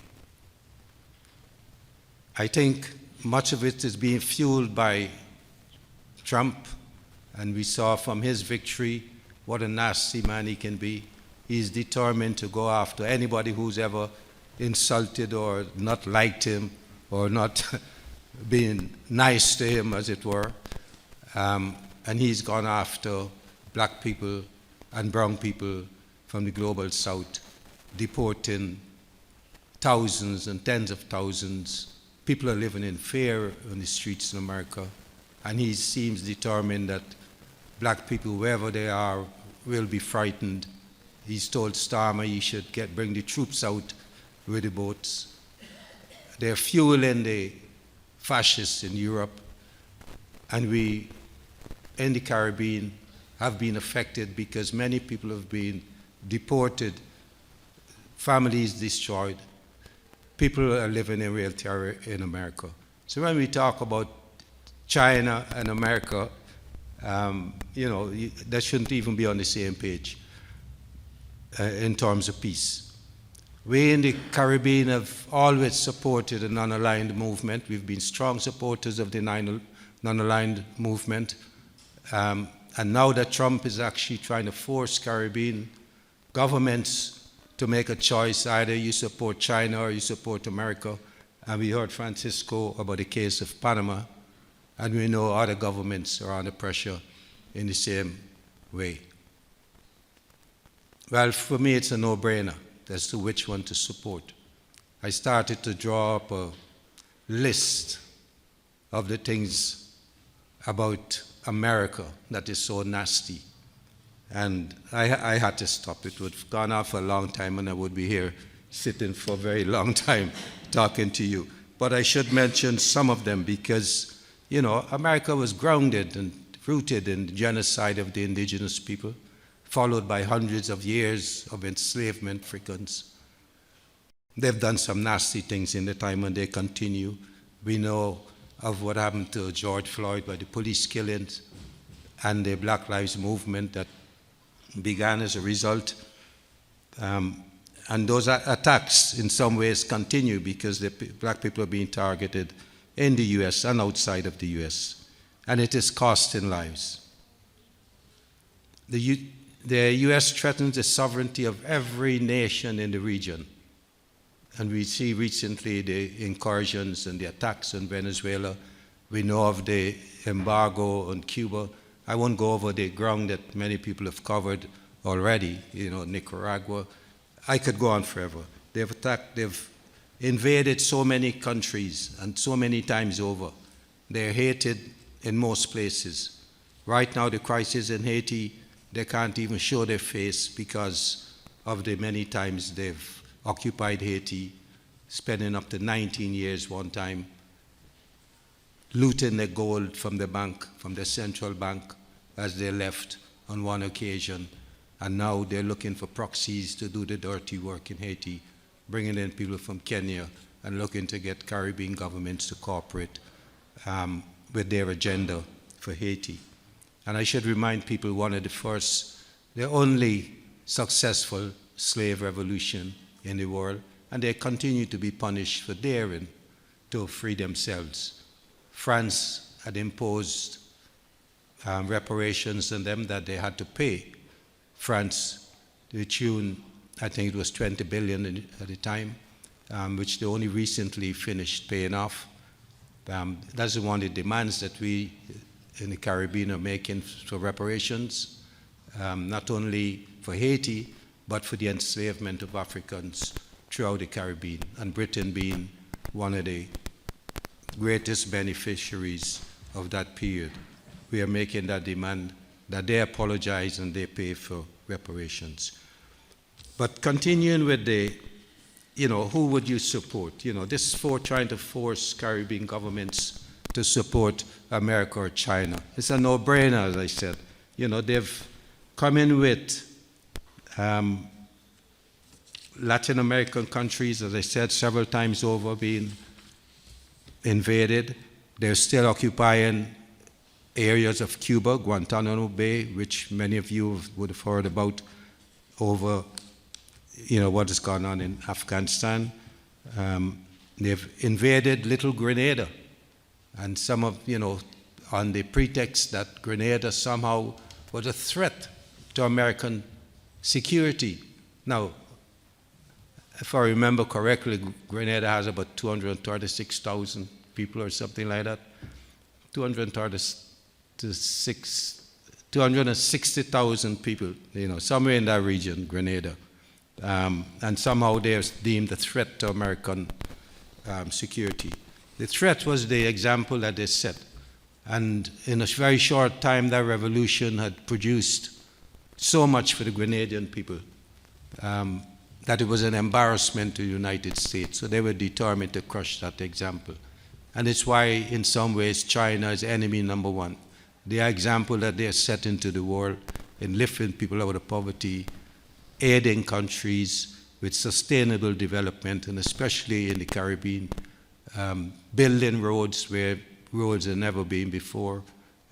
I think much of it is being fueled by Trump, and we saw from his victory what a nasty man he can be. He's determined to go after anybody who's ever insulted or not liked him or not being nice to him, as it were. And he's gone after black people and brown people from the global south, deporting thousands and tens of thousands. People are living in fear on the streets in America, and he seems determined that black people, wherever they are, will be frightened. He's told Starmer he should bring the troops out with the boats. They're fueling the fascists in Europe, and we in the Caribbean have been affected because many people have been deported, families destroyed. People are living in real terror in America. So when we talk about China and America, that shouldn't even be on the same page in terms of peace. We in the Caribbean have always supported a non-aligned movement. We've been strong supporters of the non-aligned movement. And now that Trump is actually trying to force Caribbean governments to make a choice, either you support China or you support America. And we heard Francisco about the case of Panama, and we know other governments are under pressure in the same way. Well, for me, it's a no-brainer as to which one to support. I started to draw up a list of the things about America that is so nasty. And I had to stop. It would have gone on for a long time, and I would be here sitting for a very long time talking to you. But I should mention some of them because, America was grounded and rooted in the genocide of the indigenous people, followed by hundreds of years of enslavement for Africans. They've done some nasty things in the time, and they continue. We know of what happened to George Floyd by the police killings and the Black Lives Movement that began as a result. And those attacks in some ways continue because the black people are being targeted in the US and outside of the US. And it is costing lives. The US threatens the sovereignty of every nation in the region. And we see recently the incursions and the attacks on Venezuela. We know of the embargo on Cuba. I won't go over the ground that many people have covered already, Nicaragua. I could go on forever. They've invaded so many countries and so many times over. They're hated in most places. Right now, the crisis in Haiti, they can't even show their face because of the many times they've occupied Haiti, spending up to 19 years one time, looting the gold from the bank, from the central bank, as they left on one occasion. And now they're looking for proxies to do the dirty work in Haiti, bringing in people from Kenya and looking to get Caribbean governments to cooperate with their agenda for Haiti. And I should remind people, one of the only successful slave revolution in the world, and they continue to be punished for daring to free themselves. France had imposed reparations on them that they had to pay. France, to the tune, I think it was 20 billion at the time, which they only recently finished paying off. That's one of the demands that we in the Caribbean are making for reparations, not only for Haiti, but for the enslavement of Africans throughout the Caribbean, and Britain being one of the greatest beneficiaries of that period. We are making that demand that they apologize and they pay for reparations. But continuing with the, who would you support? This for trying to force Caribbean governments to support America or China. It's a no-brainer, as I said. They've come in with Latin American countries, as I said, several times over being invaded. They're still occupying areas of Cuba, Guantanamo Bay, which many of you would have heard about over, what has gone on in Afghanistan. They've invaded Little Grenada, and some of, on the pretext that Grenada somehow was a threat to American security. Now, if I remember correctly, Grenada has about 236,000 people or something like that. 260,000 people, somewhere in that region, Grenada. And somehow they're deemed a threat to American security. The threat was the example that they set. And in a very short time, that revolution had produced so much for the Grenadian people that it was an embarrassment to the United States. So they were determined to crush that example. And it's why, in some ways, China is enemy number one. The example that they are setting to the world in lifting people out of poverty, aiding countries with sustainable development, and especially in the Caribbean, building roads where roads have never been before,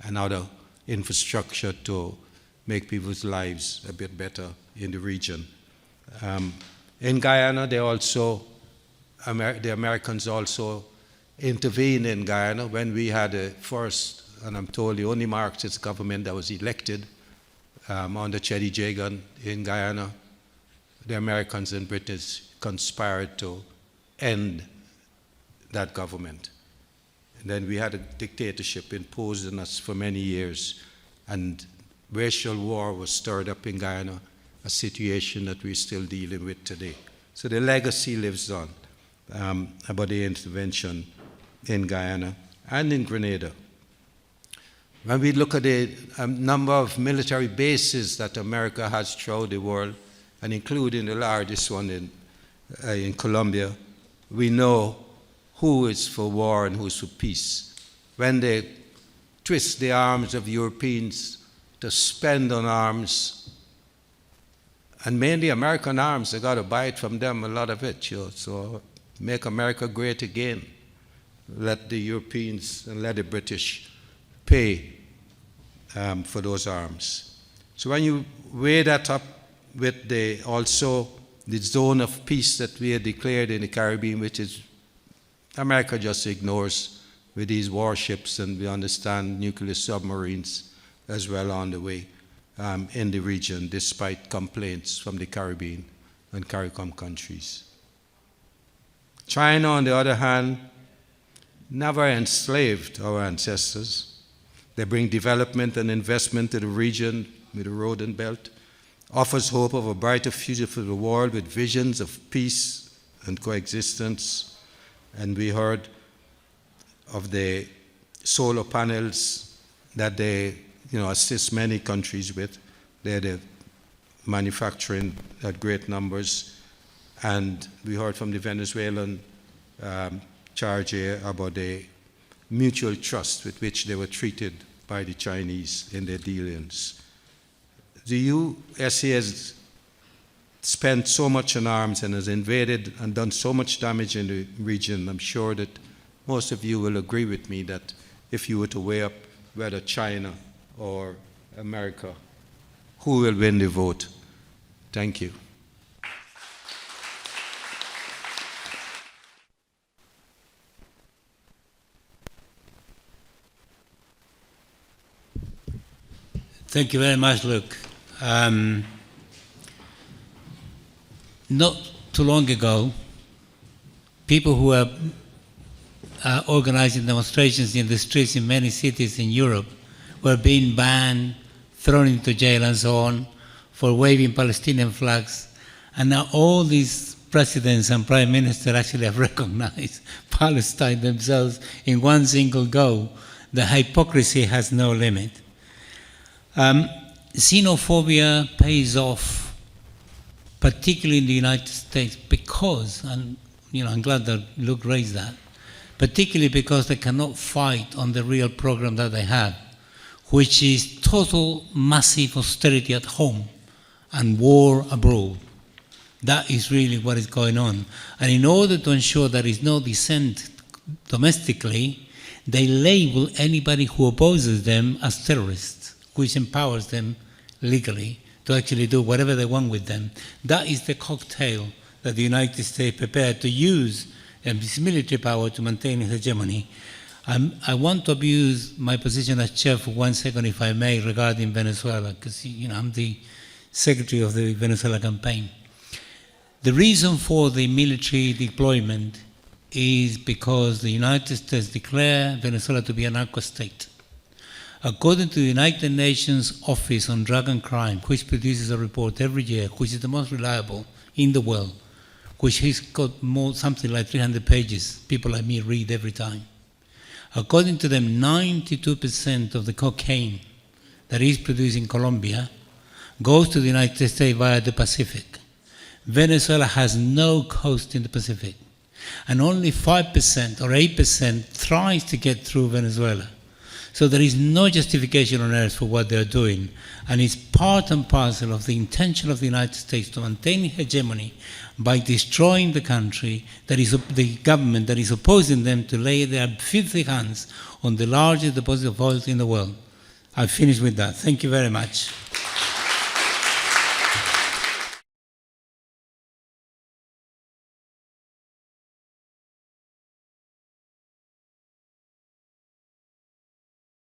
and other infrastructure to make people's lives a bit better in the region. In Guyana, the Americans also intervened in Guyana when we had the first, and I'm told the only Marxist government that was elected under Cheddi Jagan in Guyana. The Americans and British conspired to end that government. And then we had a dictatorship imposed on us for many years, and racial war was stirred up in Guyana, a situation that we're still dealing with today. So the legacy lives on about the intervention in Guyana and in Grenada. When we look at the number of military bases that America has throughout the world, and including the largest one in Colombia, we know who is for war and who's for peace. When they twist the arms of Europeans to spend on arms, and mainly American arms, they got to buy it from them, a lot of it. So make America great again. Let the Europeans and let the British pay for those arms. So when you weigh that up with also the zone of peace that we had declared in the Caribbean, which is America just ignores with these warships, and we understand nuclear submarines as well on the way in the region, despite complaints from the Caribbean and CARICOM countries. China, on the other hand, never enslaved our ancestors. They bring development and investment to the region with the road and belt, offers hope of a brighter future for the world with visions of peace and coexistence. And we heard of the solar panels that they assist many countries with. They're manufacturing at great numbers. And we heard from the Venezuelan charge here about the mutual trust with which they were treated by the Chinese in their dealings. The USA has spent so much on arms and has invaded and done so much damage in the region. I'm sure that most of you will agree with me that if you were to weigh up whether China or America, who will win the vote? Thank you. Thank you very much, Luke. Not too long ago, people who were organizing demonstrations in the streets in many cities in Europe were being banned, thrown into jail and so on for waving Palestinian flags. And now all these presidents and prime ministers actually have recognized Palestine themselves in one single go. The hypocrisy has no limit. Xenophobia pays off, particularly in the United States, because, and I'm glad that Luke raised that, particularly because they cannot fight on the real program that they have, which is total massive austerity at home and war abroad. That is really what is going on. And in order to ensure there is no dissent domestically, they label anybody who opposes them as terrorists, which empowers them legally to actually do whatever they want with them. That is the cocktail that the United States prepared to use its military power to maintain its hegemony. I want to abuse my position as chair for 1 second, if I may, regarding Venezuela, because I'm the secretary of the Venezuela campaign. The reason for the military deployment is because the United States declared Venezuela to be a narco-state. According to the United Nations Office on Drug and Crime, which produces a report every year, which is the most reliable in the world, which has got something like 300 pages, people like me read every time. According to them, 92% of the cocaine that is produced in Colombia goes to the United States via the Pacific. Venezuela has no coast in the Pacific, and only 5% or 8% tries to get through Venezuela. So there is no justification on earth for what they're doing, and it's part and parcel of the intention of the United States to maintain hegemony by destroying the country, that is the government that is opposing them to lay their filthy hands on the largest deposit of oil in the world. I've finished with that. Thank you very much.